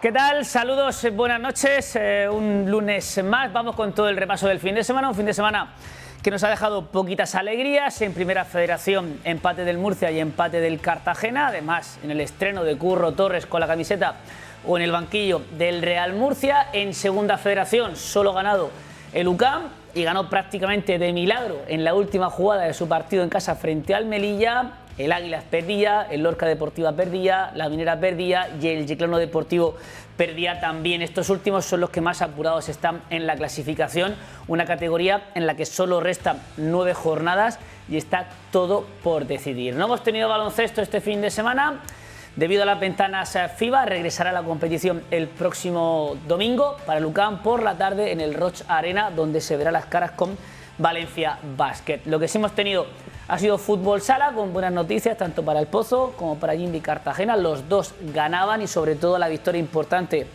¿Qué tal? Saludos, buenas noches. Un lunes más. Vamos con todo el repaso del fin de semana. Un fin de semana que nos ha dejado poquitas alegrías. En Primera Federación, empate del Murcia y empate del Cartagena. Además, en el estreno de Curro Torres con la camiseta o en el banquillo del Real Murcia. En Segunda Federación, solo ganado el UCAM y ganó prácticamente de milagro en la última jugada de su partido en casa frente al Melilla. El Águilas perdía, el Lorca Deportiva perdía, la Minera perdía y el Chiclano Deportivo perdía también. Estos últimos son los que más apurados están en la clasificación, una categoría en la que solo restan 9 jornadas y está todo por decidir. No hemos tenido baloncesto este fin de semana debido a las ventanas FIBA. Regresará a la competición el próximo domingo para el UCAM por la tarde en el Roig Arena, donde se verá las caras con Valencia Basket. Lo que sí hemos tenido ha sido fútbol sala, con buenas noticias tanto para el Pozo como para Jimbi Cartagena. Los dos ganaban y sobre todo la victoria importante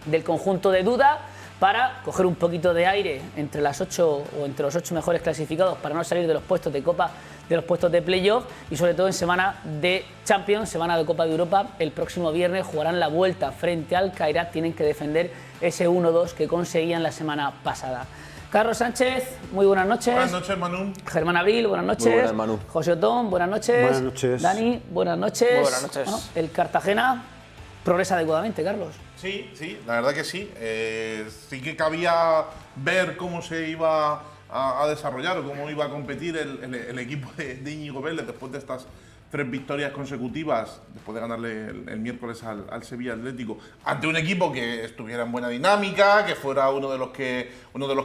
del conjunto de Duda para coger un poquito de aire entre las 8 o entre los 8 mejores clasificados para no salir de los puestos de Copa, de los puestos de playoff, y sobre todo en semana de Champions, semana de Copa de Europa. El próximo viernes jugarán la vuelta frente al Kairat, tienen que defender ese 1-2 que conseguían la semana pasada. Carlos Sánchez, muy buenas noches. Buenas noches, Manu. Germán Abril, buenas noches. Muy buenas, Manu. José Otón, buenas noches. Buenas noches. Dani, buenas noches. Muy buenas noches. Bueno, el Cartagena progresa adecuadamente, Carlos. Sí, la verdad que sí. Sí que cabía ver cómo se iba a desarrollar o cómo iba a competir el equipo de Íñigo Vélez después de estas 3 victorias consecutivas, después de ganarle el miércoles al Sevilla Atlético, ante un equipo que estuviera en buena dinámica, que fuera uno de los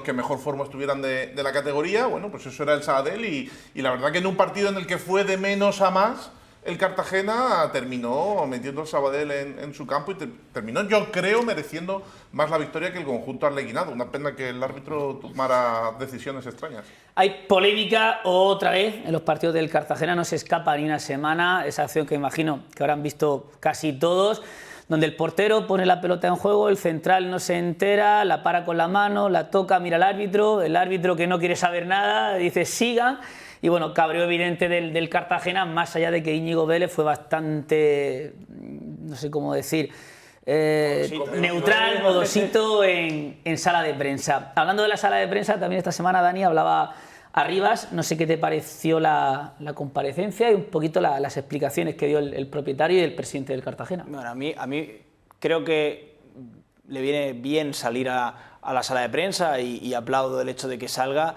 que mejor forma estuvieran de la categoría. Bueno, pues eso era el Sabadell y la verdad que en un partido en el que fue de menos a más, el Cartagena terminó metiendo al Sabadell en su campo y terminó, yo creo, mereciendo más la victoria que el conjunto arlequinado. Una pena que el árbitro tomara decisiones extrañas. Hay polémica otra vez en los partidos del Cartagena, no se escapa ni una semana. Esa acción que imagino que habrán visto casi todos, donde el portero pone la pelota en juego, el central no se entera, la para con la mano, la toca, mira al árbitro, el árbitro que no quiere saber nada, dice sigan. Y bueno, cabreo evidente del Cartagena, más allá de que Íñigo Vélez fue bastante, no sé cómo decir, neutral, modosito en sala de prensa. Hablando de la sala de prensa, también esta semana Dani hablaba a Rivas. No sé qué te pareció la comparecencia y un poquito las explicaciones que dio el propietario y el presidente del Cartagena. Bueno, a mí creo que le viene bien salir a la sala de prensa y aplaudo el hecho de que salga.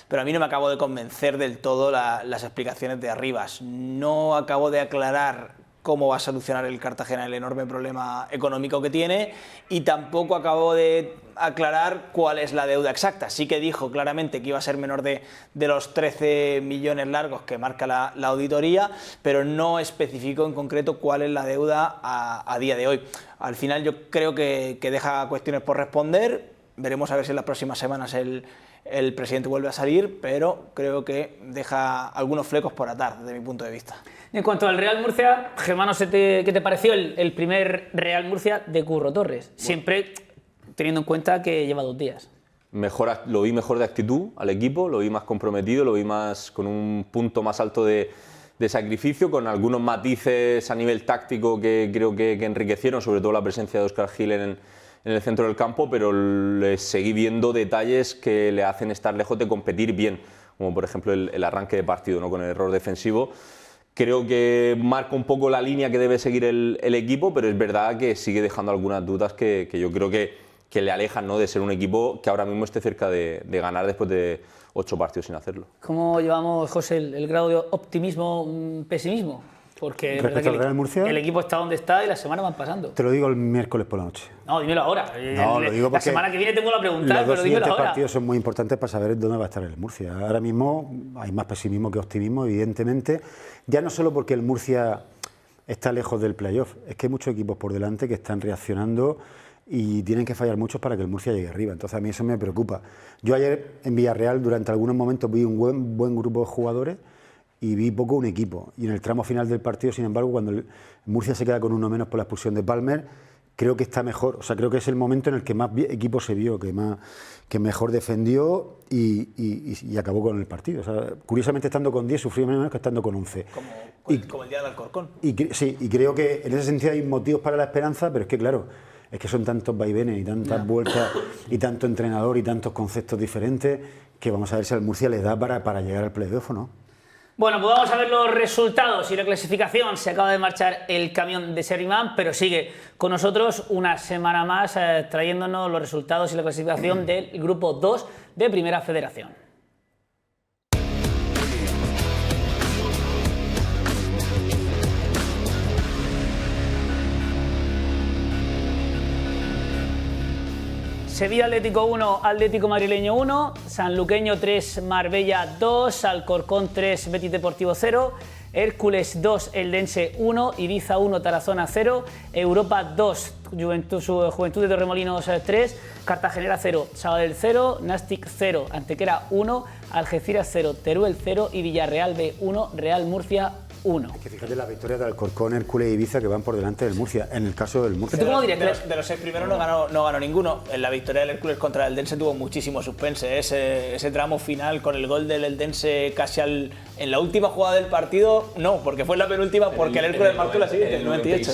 Pero a mí no me acabo de convencer del todo las explicaciones de Arribas. No acabo de aclarar cómo va a solucionar el Cartagena el enorme problema económico que tiene y tampoco acabo de aclarar cuál es la deuda exacta. Sí que dijo claramente que iba a ser menor de los 13 millones largos que marca la auditoría, pero no especificó en concreto cuál es la deuda a día de hoy. Al final yo creo que deja cuestiones por responder. Veremos a ver si en las próximas semanas el presidente vuelve a salir, pero creo que deja algunos flecos por atar, desde mi punto de vista. En cuanto al Real Murcia, Germán, ¿qué te pareció el primer Real Murcia de Curro Torres? Siempre teniendo en cuenta que lleva 2 días. Lo vi mejor de actitud al equipo, lo vi más comprometido, lo vi más con un punto más alto de sacrificio, con algunos matices a nivel táctico que creo que enriquecieron, sobre todo la presencia de Óscar Gil en el centro del campo, pero le seguí viendo detalles que le hacen estar lejos de competir bien, como por ejemplo el arranque de partido, ¿no?, con el error defensivo. Creo que marca un poco la línea que debe seguir el equipo, pero es verdad que sigue dejando algunas dudas que yo creo que le alejan, ¿no?, de ser un equipo que ahora mismo esté cerca de ganar después de 8 partidos sin hacerlo. ¿Cómo llevamos, José, el grado de optimismo, pesimismo? Porque respecto al Real Murcia, el equipo está donde está y las semanas van pasando. Te lo digo el miércoles por la noche. No, dímelo ahora. No, lo digo porque la semana que viene tengo la pregunta, los pero dímelo ahora. Los partidos son muy importantes para saber dónde va a estar el Murcia. Ahora mismo hay más pesimismo que optimismo, evidentemente. Ya no solo porque el Murcia está lejos del playoff, es que hay muchos equipos por delante que están reaccionando y tienen que fallar muchos para que el Murcia llegue arriba. Entonces a mí eso me preocupa. Yo ayer en Villarreal durante algunos momentos vi un buen grupo de jugadores y vi poco un equipo. Y en el tramo final del partido, sin embargo, cuando el Murcia se queda con uno menos por la expulsión de Palmer, creo que está mejor. O sea, creo que es el momento en el que más equipo se vio, que mejor defendió y acabó con el partido. O sea, curiosamente, estando con 10 sufrió menos que estando con 11. Como el día del Alcorcón. Sí, y creo que en ese sentido hay motivos para la esperanza, pero es que claro, es que son tantos vaivenes y tantas vueltas y tanto entrenador y tantos conceptos diferentes que vamos a ver si al Murcia le da para llegar al playoff o no. Bueno, pues vamos a ver los resultados y la clasificación. Se acaba de marchar el camión de Sheringham, pero sigue con nosotros una semana más trayéndonos los resultados y la clasificación del grupo 2 de Primera Federación. Sevilla Atlético 1, Atlético Madrileño 1, Sanluqueño 3, Marbella 2, Alcorcón 3, Betis Deportivo 0, Hércules 2, Eldense 1, Ibiza 1, Tarazona 0, Europa 2, Juventud de Torremolinos 3, Cartagenera 0, Sabadell 0, Nastic 0, Antequera 1, Algeciras 0, Teruel 0 y Villarreal B 1, Real Murcia 1. Es que fíjate la victoria de Alcorcón, Hércules y Ibiza que van por delante del Murcia, en el caso del Murcia. ¿Tú cómo dirías? De los 6 primeros no ganó ninguno. En la victoria del Hércules contra el Eldense tuvo muchísimo suspense. Ese tramo final con el gol del Eldense casi en la última jugada del partido, no, porque fue en la penúltima, porque el Hércules marcó la siguiente, el 98.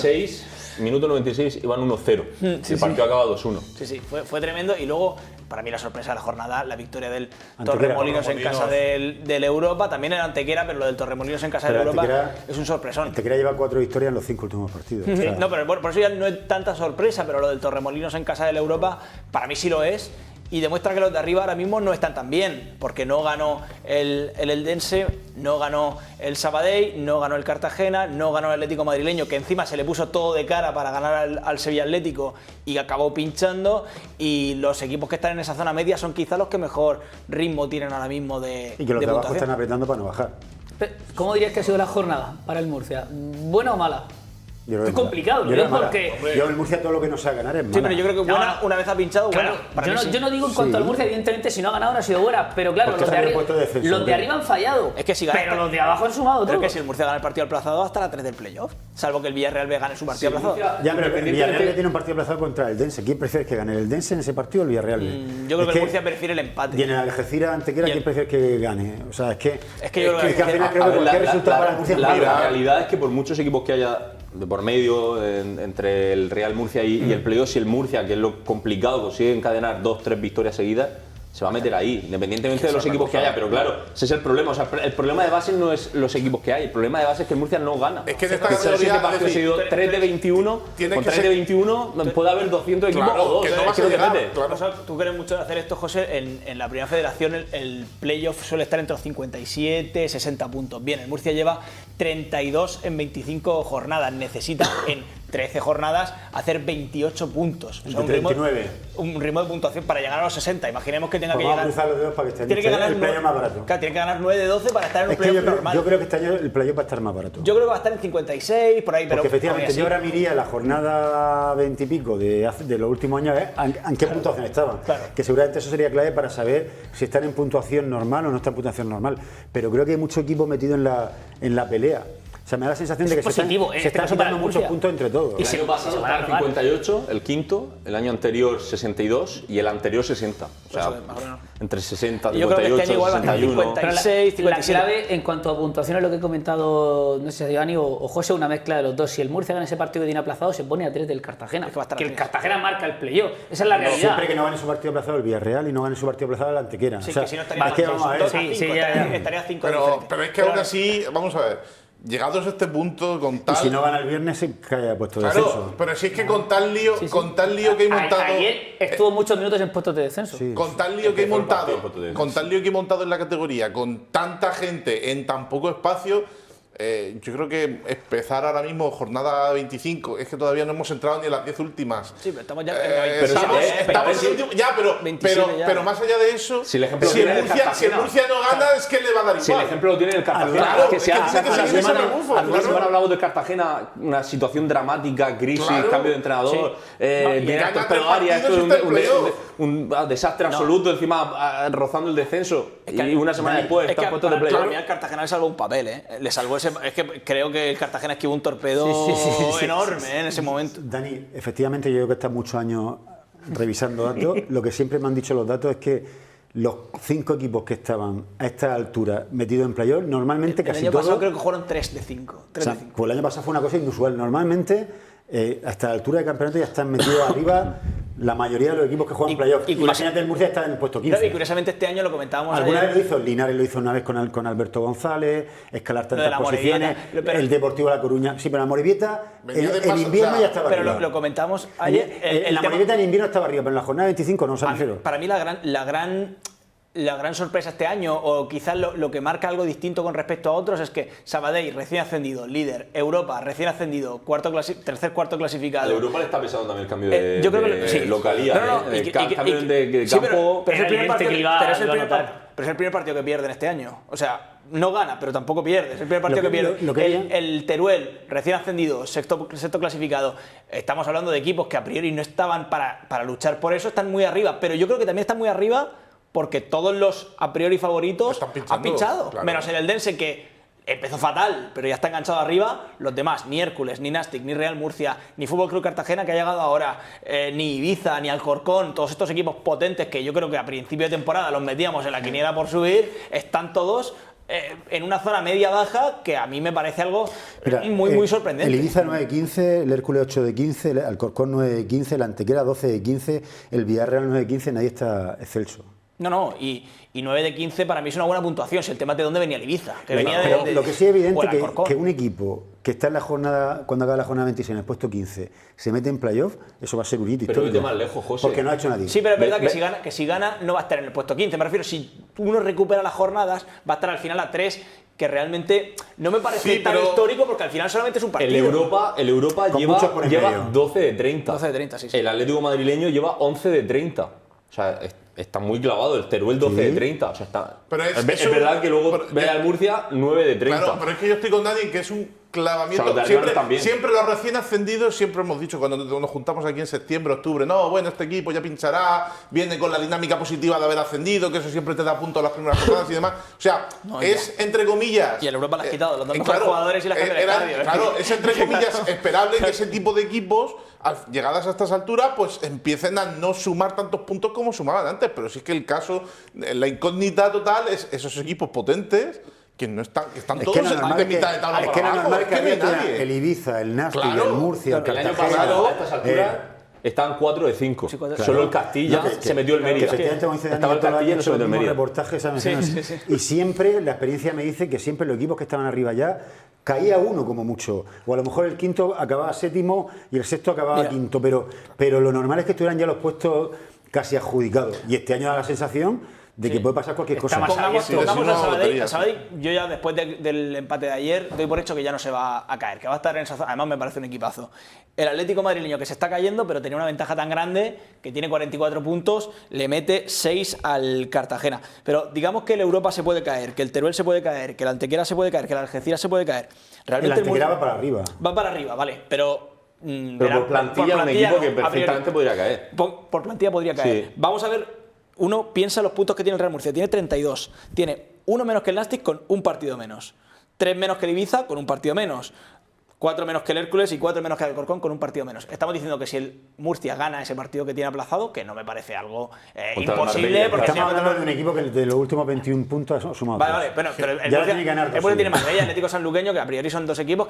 Minuto 96 iban 1-0. El partido acaba 2-1. Sí, fue tremendo. Y luego, para mí la sorpresa de la jornada, la victoria del Torremolinos en casa del Europa, también en Antequera, pero lo del Torremolinos en casa del Europa es un sorpresón. Antequera lleva 4 victorias en los 5 últimos partidos. Sí, no, pero por eso ya no es tanta sorpresa, pero lo del Torremolinos en casa del Europa, para mí sí lo es. Y demuestra que los de arriba ahora mismo no están tan bien, porque no ganó el Eldense, no ganó el Sabadell, no ganó el Cartagena, no ganó el Atlético Madrileño, que encima se le puso todo de cara para ganar al Sevilla Atlético y acabó pinchando. Y los equipos que están en esa zona media son quizá los que mejor ritmo tienen ahora mismo de y que los de abajo están apretando para no bajar. ¿Cómo dirías que ha sido la jornada para el Murcia? ¿Buena o mala? Es complicado, ¿no? Porque yo el Murcia todo lo que no sea ganar es mala. Sí, pero yo creo que buena, una vez ha pinchado, claro, buena. Yo no digo en cuanto al Murcia, evidentemente, si no ha ganado no ha sido buena, pero claro, los de arriba han fallado. Es que si pero los de abajo han sumado todo. Creo que si el Murcia gana el partido aplazado hasta la 3 del playoff, salvo que el Villarreal B gane su partido aplazado. Ya, pero el Villarreal B tiene un partido aplazado contra el Dense. ¿Quién prefiere que gane el Dense en ese partido o el Villarreal B? Yo creo que el Murcia prefiere el empate. Y en el Algeciras, Antequera, ¿quién prefiere que gane? O sea, es que yo creo que al final creo que cualquier resultado para el Murcia es la realidad es que por muchos equipos que haya de por medio entre el Real Murcia y el playoff, si el Murcia, que es lo complicado, consigue encadenar 2-3 victorias seguidas, se va a meter ahí, independientemente de los equipos que haya. Pero claro, ese es el problema. O sea, el problema de base no es los equipos que hay, el problema de base es que el Murcia no gana. Es que en esta categoría ha sido 3 de 21, con 3 de 21 puede haber 200 equipos o 2. Que no vas a llegar, claro. Tú crees mucho de hacer esto, José. En la Primera Federación el playoff suele estar entre los 57 y 60 puntos. Bien, el Murcia lleva 32 en 25 jornadas. Necesita en 13 jornadas hacer 28 puntos. O sea, un ritmo de puntuación para llegar a los 60. Imaginemos que tenga que llegar. Vamos a cruzar los dedos para que esté tiene que ganar el playoff más barato. Claro, tiene que ganar 9 de 12 para estar en un playoff normal. Yo creo que este año el playoff va a estar más barato. Yo creo que va a estar en 56, por ahí, pero. Porque efectivamente, yo ahora miraría la jornada 20 y pico de los últimos años, en qué puntuación estaban. Claro. Que seguramente eso sería clave para saber si están en puntuación normal o no están en puntuación normal. Pero creo que hay mucho equipo metido en la pelea. O sea, me da la sensación de que se están quitando muchos puntos entre todos. El año pasado estaba en 58, el quinto, el año anterior 62 y el anterior 60. O sea, entre 60, 58, 61. 56, 57. La clave en cuanto a puntuación es lo que he comentado, no sé si Dani o José, una mezcla de los dos. Si el Murcia gana ese partido que tiene aplazado, se pone a 3 del Cartagena. Que el Cartagena marca el playoff. Esa es la realidad. Siempre que no gane su partido aplazado el Villarreal y no gane su partido aplazado el Antequera. Sí, o sea, que si no estaría estaría 5. Pero es que aún así, vamos a ver. Llegados a este punto, con tal. Y si no gana el viernes, se cae puesto de descenso. descenso. Pero si es que con tal lío, con tal lío que he montado. Ayer estuvo muchos minutos en puestos de descenso. Con tal lío que he montado. Con tal lío que he montado en la categoría, con tanta gente en tan poco espacio. yo creo que empezar ahora mismo jornada 25, es que todavía no hemos entrado ni en las 10 últimas. Sí, pero estamos ya pero más allá de eso, Si el ejemplo si lo tiene el el Murcia Cartagena. no gana, es que le va a dar igual. Si el ejemplo lo tiene el Cartagena, Claro, que es que tiene que seguir ese rebufo, hace una claro. semana hablamos del Cartagena, una situación dramática, crisis, Claro. cambio de entrenador, viene gana Héctor 3 Pedoaria, esto es partidos y está en playoff. un desastre absoluto, encima rozando el descenso, y una semana después es que está puesto de para playoff. mí al Cartagena le salvó un papel, ¿eh? Le salvó ese. Es que creo que el Cartagena esquivó un torpedo enorme en ese momento. Dani, efectivamente yo creo que estás muchos años revisando datos. Lo que siempre me han dicho los datos es que los 5 equipos que estaban a esta altura metidos en playoff, normalmente El casi año todos... pasado creo que jugaron 3 de 5. O sea, pues el año pasado fue una cosa inusual. Normalmente, hasta la altura del campeonato ya están metidos arriba la mayoría de los equipos que juegan playoff. Imagínate, el Murcia está en el puesto 15. Y curiosamente este año lo comentábamos Alguna ayer. vez lo hizo, Linares lo hizo una vez con Alberto González, escalar Lo de tantas la posiciones, Morevieta, el Deportivo La Coruña. Sí, pero la Morevieta Venía de en paso, invierno o sea, ya estaba Pero arriba. lo comentamos ayer. En la Morevieta en invierno estaba arriba, pero en la jornada 25 no, se refiero. Para mí la gran sorpresa este año, o quizás lo que marca algo distinto con respecto a otros, es que Sabadell, recién ascendido, líder, Europa, recién ascendido, tercer, cuarto clasificado. A Europa le está pesando también el cambio de, yo creo que sí. localía, cambio de sí, campo. pero es el primer partido, que iba pero a notar. es el primer partido que pierden este año. O sea, no gana, pero tampoco pierde. Es el primer partido que pierde. El Teruel, recién ascendido, sexto clasificado. Estamos hablando de equipos que a priori no estaban para luchar por eso, están muy arriba. Pero yo creo que también están muy arriba porque todos los a priori favoritos han pinchado. Claro. Menos el Eldense, que empezó fatal, pero ya está enganchado arriba. Los demás, ni Hércules, ni Nastic, ni Real Murcia, ni Fútbol Club Cartagena, que ha llegado ahora, ni Ibiza, ni Alcorcón, todos estos equipos potentes que yo creo que a principio de temporada los metíamos en la quiniela por subir, están todos en una zona media-baja que a mí me parece algo muy sorprendente. El Ibiza 9 de 15, el Hércules 8 de 15, el Alcorcón 9 de 15, el Antequera 12 de 15, el Villarreal 9 de 15, nadie está excelso. No, y 9 de 15 para mí es una buena puntuación, si el tema es de dónde venía el Ibiza. Que venía Lo que sí es evidente o el es Alcorcón. que un equipo que está en la jornada, cuando acabe la jornada 26 en el puesto 15, se mete en playoff, eso va a ser un hito Pero histórico. vete más lejos, José. Porque no ha hecho nadie. Sí, pero es verdad que si gana no va a estar en el puesto 15. Me refiero, si uno recupera las jornadas, va a estar al final a 3, que realmente no me parece tan histórico porque al final solamente es un partido. El Europa lleva 12 de 30. 12 de 30, sí. El Atlético madrileño lleva 11 de 30. O sea, está muy clavado. El Teruel 12 de 30. O sea, está... Pero es verdad que luego ve al Murcia 9 de 30. Claro, pero es que yo estoy con Dani en que es un clavamiento. O sea, Siempre los recién ascendidos, siempre hemos dicho cuando nos juntamos aquí en septiembre, octubre, no, bueno, este equipo ya pinchará, viene con la dinámica positiva de haber ascendido, que eso siempre te da puntos las primeras jornadas y demás. O sea, es entre comillas. Y el Europa le has quitado, los dos mejores jugadores y la gente del estadio. Claro, es entre comillas esperable que ese tipo de equipos, llegadas a estas alturas, pues empiecen a no sumar tantos puntos como sumaban antes. Pero sí es que el caso, la incógnita total es esos equipos potentes que no están, que están todos de mitad de tabla. Es que era normal que había el Ibiza, el Nastic, el Murcia, el El año Cartagena. pasado, a estas alturas, estaban 4 de 5. Solo el Castilla se metió el Mérida. Efectivamente, como dice Dani, Estaba el Castilla y no se metió el Mérida. reportajes, y siempre, la experiencia me dice que siempre los equipos que estaban arriba ya, caía uno como mucho, o a lo mejor el quinto acababa séptimo y el sexto acababa quinto, pero lo normal es que estuvieran ya los puestos casi adjudicados. Y este año da la sensación de que puede pasar cualquier cosa. Pongamos a Sabadell, yo ya después del empate de ayer doy por hecho que ya no se va a caer, que va a estar en esa zona. Además me parece un equipazo. El Atlético madrileño, que se está cayendo, pero tenía una ventaja tan grande, que tiene 44 puntos, le mete 6 al Cartagena. Pero digamos que el Europa se puede caer, que el Teruel se puede caer, que el Antequera se puede caer, que el Algeciras se puede caer. Realmente el Antequera va para arriba. Va para arriba, vale, pero por plantilla, un equipo que perfectamente podría caer. Por plantilla podría caer. Sí. Vamos a ver. Uno piensa los puntos que tiene el Real Murcia. Tiene 32. Tiene uno menos que el Nastic con un partido menos. 3 menos que el Ibiza con un partido menos. 4 menos que el Hércules y 4 menos que el Alcorcón con un partido menos. Estamos diciendo que si el Murcia gana ese partido que tiene aplazado, que no me parece algo imposible. Porque estamos hablando de un equipo que de los últimos 21 puntos ha sumado. Vale, pero el Murcia tiene más. El Atlético Sanluqueño, que a priori son dos equipos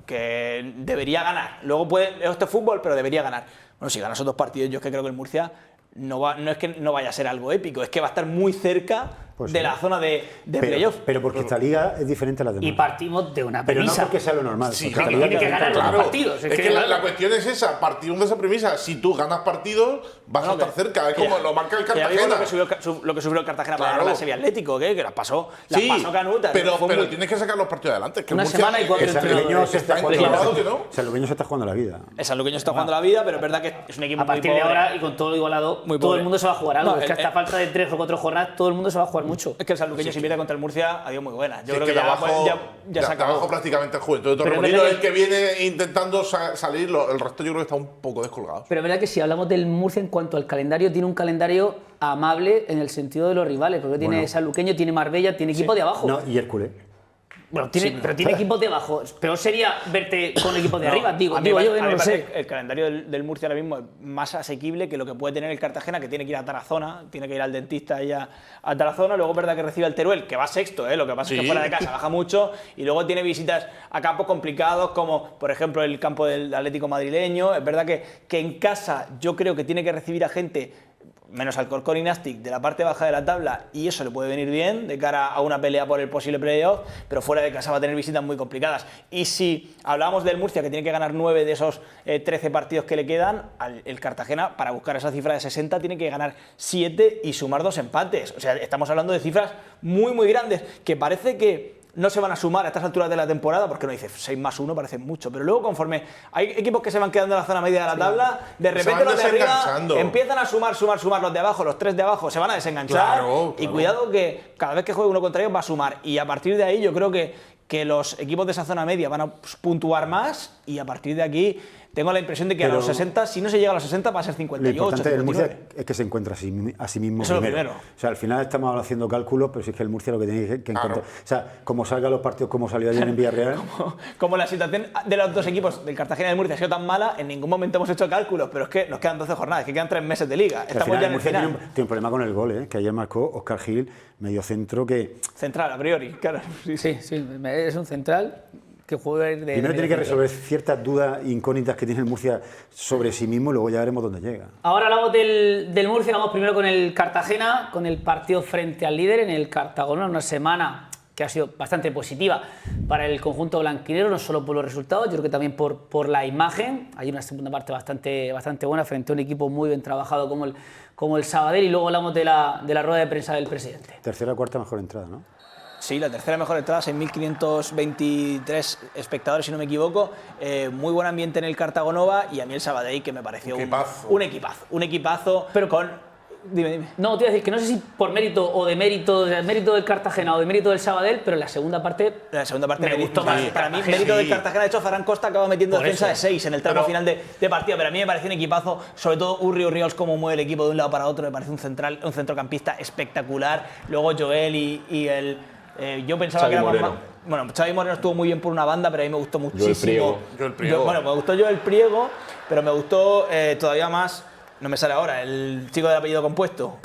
que debería ganar. Luego esto es fútbol, pero debería ganar. Bueno, si gana esos dos partidos, yo es que creo que el Murcia no es que no vaya a ser algo épico, es que va a estar muy cerca de la zona de playoff. Pero porque esta liga es diferente a la demás. Y partimos de una Pero no premisa. porque sea lo normal. Sí, porque esta liga tiene que ganar los claro. partidos. Es que la cuestión es esa, partimos de esa premisa. Si tú ganas partidos, vas a estar cerca. Es como lo marca el Cartagena. Lo que sufrió el Cartagena para Claro. ganar la Sevilla Atlético, que las pasó Canuta. Pero Fue muy- tienes que sacar los partidos adelante. Es que Una Murcia semana y cuatro El sanluqueño se está jugando enclavado que no. el sanluqueño se está jugando la vida. El sanluqueño está jugando la vida, pero es verdad que es un equipo A partir muy de pobre. ahora y con todo lo igualado, Muy todo pobre. el mundo se va a jugar algo. No, es que hasta falta de 3 o 4 jornadas, todo el mundo se va a jugar mucho. Es que el sanluqueño si pierde contra el Murcia, adiós muy buena. Yo Sí, creo es que de abajo, ya se de acabó. abajo prácticamente el Juventud de Pero es Torremolinos verdad es el que viene intentando salir, el resto yo creo que está un poco descolgado. Pero es verdad que si hablamos del Murcia en cuanto al calendario, tiene un calendario amable en el sentido de los rivales, porque tiene Sanluqueño, tiene Marbella, tiene equipo de abajo. No, y Hércules. Bueno, pero tiene equipos de abajo. Peor sería verte con equipos de arriba, digo A mí yo, me no lo parece sé. que el calendario del Murcia ahora mismo es más asequible que lo que puede tener el Cartagena, que tiene que ir a Tarazona, tiene que ir al dentista y a Tarazona, luego es verdad que recibe al Teruel, que va sexto, lo que pasa es que fuera de casa baja mucho, y luego tiene visitas a campos complicados, como por ejemplo el campo del Atlético madrileño. Es verdad que en casa yo creo que tiene que recibir a gente, menos Alcorcón y Nastic, de la parte baja de la tabla, y eso le puede venir bien de cara a una pelea por el posible playoff, pero fuera de casa va a tener visitas muy complicadas. Y si hablábamos del Murcia, que tiene que ganar 9 de esos 13 partidos que le quedan, el Cartagena, para buscar esa cifra de 60, tiene que ganar 7 y sumar 2 empates. O sea, estamos hablando de cifras muy grandes, que parece que no se van a sumar a estas alturas de la temporada, porque uno dice 6 más 1 parece mucho, pero luego conforme hay equipos que se van quedando en la zona media de la tabla, de repente van los de arriba desenganchando. empiezan a sumar los de abajo, los 3 de abajo se van a desenganchar. Claro. Y cuidado que cada vez que juegue uno contra ellos va a sumar, y a partir de ahí yo creo que los equipos de esa zona media van a puntuar más, y a partir de aquí tengo la impresión de que a los 60, si no se llega a los 60 va a ser Lo 58, importante del 59. Murcia es que se encuentra a sí mismo Eso es lo primero. primero. O sea, al final estamos haciendo cálculos, pero si es que el Murcia lo que tiene que encontrar. O sea, como salgan los partidos como salió ayer en Villarreal. Como la situación de los dos equipos, del Cartagena y del Murcia, ha sido tan mala, en ningún momento hemos hecho cálculos, pero es que nos quedan 12 jornadas, que quedan 3 meses de liga. Al Estamos final, ya el en el Murcia final. tiene un problema con el gol, que ayer marcó Óscar Gil, medio centro, que Central, a priori, claro. Sí, es un central que juega de... primero tiene que resolver ciertas dudas incógnitas que tiene el Murcia sobre sí mismo, y luego ya veremos dónde llega. Ahora hablamos del Murcia, vamos primero con el Cartagena, con el partido frente al líder en el Cartagonés, una semana que ha sido bastante positiva para el conjunto blanquinero, no solo por los resultados, yo creo que también por la imagen. Hay una segunda parte bastante buena frente a un equipo muy bien trabajado como el Sabadell, y luego hablamos de la rueda de prensa del presidente. Tercera o cuarta mejor entrada, ¿no? Sí, la tercera mejor entrada, 6.523 espectadores, si no me equivoco. Muy buen ambiente en el Cartagonova, y a mí el Sabadell, que me pareció un equipazo. Pero con... Dime. No, te iba a decir que no sé si por mérito o de mérito del Cartagena o de mérito del Sabadell, pero la segunda parte me gustó más. Para mí, mérito del Cartagena. De hecho, Ferran Costa acaba metiendo Por defensa eso. de 6 en el tramo final de partido, pero a mí me pareció un equipazo, sobre todo Urri Urriols, cómo mueve el equipo de un lado para otro, me parece un centrocampista espectacular. Luego Joel y el... yo pensaba Xavi que era Moreno. más... Bueno, Xavi Moreno estuvo muy bien por una banda, pero a mí me gustó muchísimo. Joel Priego. Bueno, me gustó Joel Priego, pero me gustó todavía más... No me sale ahora, el chico del apellido compuesto.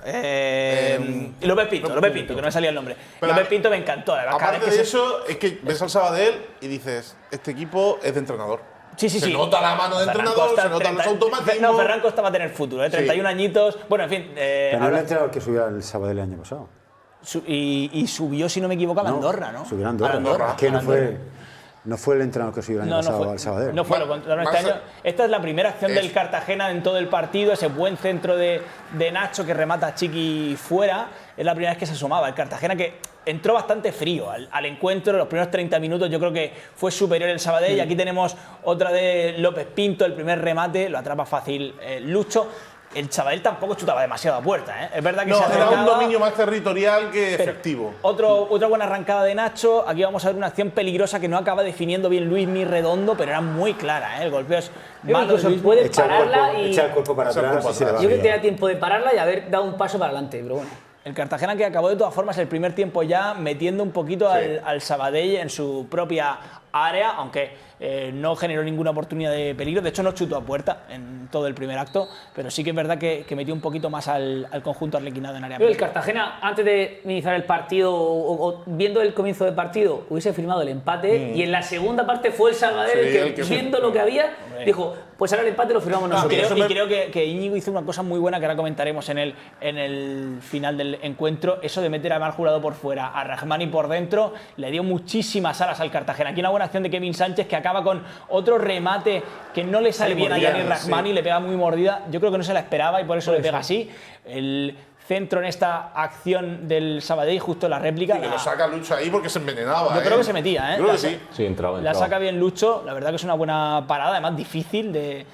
López Pinto, que no me salía el nombre. Pero López Pinto me encantó. La verdad, cada Aparte vez que de se- eso, es que ves al Sabadell y dices, este equipo es de entrenador. Sí. Se nota la mano de Ferran entrenador, Costa, se notan los 30 automatismos. No, Ferran Costa va a tener futuro, 31 añitos. Bueno, en fin. Pero no es el entrenador que subió al Sabadell el año pasado. Y subió, si no me equivoco, a la Andorra, ¿no? Subió a Andorra. A la Andorra. Es que A la Andorra. no fue el entrenador que subió el año pasado al Sabadell. No fue lo contrario. Más- Este año, esta es la primera acción del Es- Cartagena en todo el partido, ese buen centro de Nacho que remata a Chiqui fuera. Es la primera vez que se asomaba. El Cartagena, que entró bastante frío al encuentro, los primeros 30 minutos yo creo que fue superior el Sabadell. Y aquí tenemos otra de López Pinto, el primer remate, lo atrapa fácil Lucho. El Sabadell tampoco chutaba demasiado a puerta, ¿eh? Es verdad que No, se era un acercaba, dominio más territorial que pero efectivo. otra buena arrancada de Nacho. Aquí vamos a ver una acción peligrosa que no acaba definiendo bien Luismi Redondo, pero era muy clara, ¿eh? El golpeo es malo. Incluso de Luismi. puede Echa pararla y... el cuerpo para Echa el atrás cuerpo y se le va Yo creo que bien. tenía tiempo de pararla y haber dado un paso para adelante, pero bueno. El Cartagena, que acabó de todas formas el primer tiempo ya metiendo un poquito al Sabadell en su propia área, aunque no generó ninguna oportunidad de peligro. De hecho, no chutó a puerta en todo el primer acto, pero sí que es verdad que metió un poquito más al conjunto arlequinado en área Pero el pequeña. Cartagena, antes de iniciar el partido o viendo el comienzo del partido, hubiese firmado el empate y en la segunda parte fue el Sabadell Sí, el el que viendo lo que había, dijo, pues ahora el empate lo firmamos nosotros. Creo que Íñigo hizo una cosa muy buena que ahora comentaremos en el final del encuentro. Eso de meter a mal jurado por fuera, a Rahmani por dentro, le dio muchísimas alas al Cartagena. Aquí una buena acción de Kevin Sánchez que acaba con otro remate que no le sale bien a Gianni Rahmani, le pega muy mordida. Yo creo que no se la esperaba y por eso le pega así. El centro en esta acción del Sabadell, justo en la réplica. Que lo saca Lucho ahí porque se envenenaba. Yo creo que se metía, ¿eh? Yo creo que sí. Sí, entraba. La saca bien Lucho, la verdad que es una buena parada, además difícil de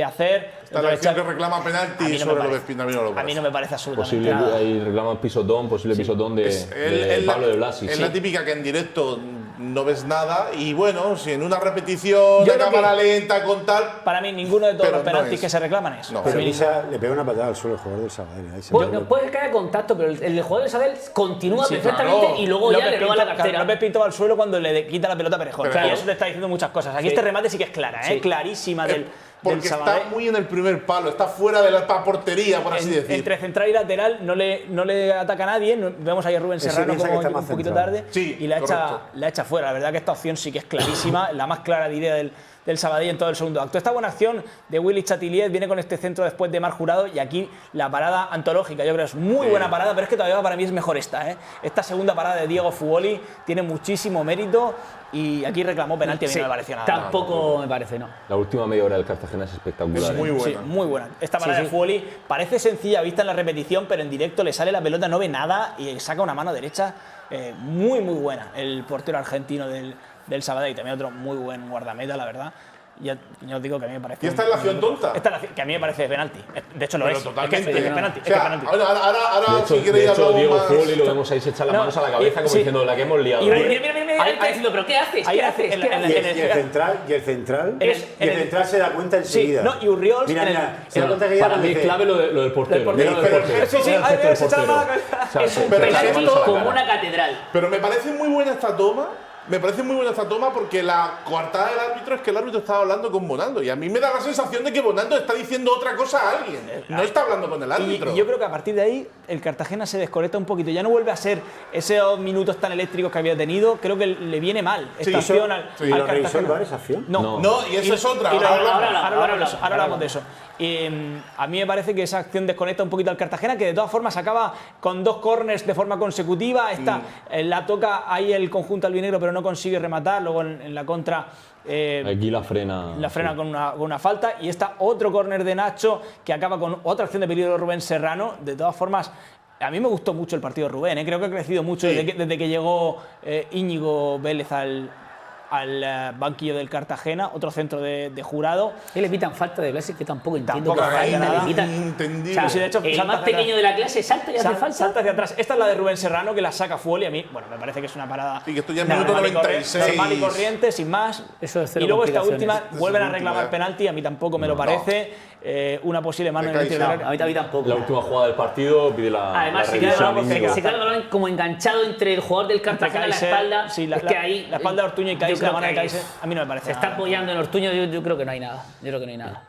hacer. Esta es la acción que reclama penalti sobre lo de Espina. A mí no me parece absolutamente Posible, nada. ahí reclaman pisotón, posible pisotón de Pablo de Blasi. Es la típica que en directo no ves nada y bueno, si en una repetición Yo de creo cámara lenta con tal… Para mí, ninguno de todos Pero los no penaltis es. que se reclaman es. No. Pero Para mí, Pisa le pega una patada al suelo al jugador del Sabadell. Ahí se Bueno, puede caer contacto, pero el jugador del Sabadell continúa perfectamente claro. y luego ya le roba la cartera. López Pinto al suelo cuando le quita la pelota a Perejón. Claro. Y eso te está diciendo muchas cosas. Aquí este remate sí que es clara, ¿eh? Sí. Clarísima del Porque Sabadell. está muy en el primer palo, está fuera de la portería, por así decir. Entre central y lateral no le ataca a nadie. Vemos ahí a Rubén Ese Serrano piensa como que está un más poquito centrado. tarde Sí, y la correcto. echa fuera. La verdad que esta opción sí que es clarísima, la más clara diría del Sabadell en todo el segundo acto. Esta buena acción de Willy Chatiliez viene con este centro después de Mar Jurado y aquí la parada antológica. Yo creo que es muy buena parada, pero es que todavía para mí es mejor esta, ¿eh? Esta segunda parada de Diego Fugoli tiene muchísimo mérito y aquí reclamó penalti, a mí Sí, no me pareció nada. tampoco me parece, no. La última media hora del Cartagena es espectacular. Es muy ¿eh? buena. Sí, muy buena. Esta parada Sí, de sí. Fugoli parece sencilla vista en la repetición, pero en directo le sale la pelota, no ve nada y saca una mano derecha muy buena. El portero argentino del Sabadell y también otro muy buen guardameta, la verdad. Ya os digo que a mí me parece. ¿Y esta es la acción tonta? Esta es la que a mí me parece penalti. De hecho lo Pero es. totalmente. Es que es penalti. O sea, es que es penalti. ahora De hecho, si queréis hablar Diego más… Fugoli lo vemos ahí, se echa las No, manos a la cabeza como sí. diciendo la que hemos liado. Y Mira, está diciendo, ¿pero qué haces? Ahí ¿Qué hace- haces? en ¿Qué la- haces? en el- Y el central, Es- y el central se da cuenta enseguida. Sí, no, y Urriols Mira, en el- mira, se da cuenta que ya Para no mí es dice- clave lo del portero. portero. Mira lo del portero. Sí, sí, Mira el ahí gesto del se echa la mano a la portero. cabeza. O sea, Es un pero penalti esto- como una catedral. Pero me parece muy buena esta toma. Me parece muy buena esta toma porque la coartada del árbitro es que el árbitro estaba hablando con Bonando y a mí me da la sensación de que Bonando está diciendo otra cosa a alguien. No está hablando con el árbitro. Y yo creo que a partir de ahí el Cartagena se desconecta un poquito. Ya no vuelve a ser esos minutos tan eléctricos que había tenido. Creo que le viene mal esta Sí, acción al, sí. al ¿Y lo revisó el Cartagena. VAR esa acción? No. No, y eso es otra. Y lo- Ahora hablamos. ahora hablamos de eso. Y, a mí me parece que esa acción desconecta un poquito al Cartagena, que de todas formas acaba con 2 corners de forma consecutiva. Esta la toca ahí el conjunto albinegro, pero no consigue rematar. Luego en la contra Aquí la frena. con una falta. Y esta otro córner de Nacho que acaba con otra acción de peligro de Rubén Serrano. De todas formas, a mí me gustó mucho el partido de Rubén, ¿eh? Creo que ha crecido mucho Sí. desde que llegó Íñigo Vélez al banquillo del Cartagena. Otro centro de Jurado. Y le pitan falta de Blasi, que tampoco entiendo. Tampoco qué hay falta nada. le pitan. Entendido. O sea, Sí, de hecho, el salta más hacia pequeño de la clase salta y hace falta. Salta hacia atrás. Esta es la de Rubén Serrano que la saca Fugoli. A mí, bueno, me parece que es una parada. Sí, que esto ya es normal minuto y corriente, 96. normal y corriente, sin más. Eso es cero y luego esta complicaciones. última Este vuelven es a el reclamar último, penalti. A mí tampoco me lo parece. Una posible mano en el Caixa. interior. No, a mí tampoco. La última jugada del partido pide la. Además, la se queda el revisión balón, Íñigo. se queda el balón como enganchado entre el jugador del Cartagena y la Kaiser, espalda. sí, Es que ahí, la espalda de Ortuño y yo Kaiser, creo la mano de que ahí Kaiser, a mí no me parece se está nada. apoyando en Ortuño, yo creo que no hay nada. Yo creo que no hay nada.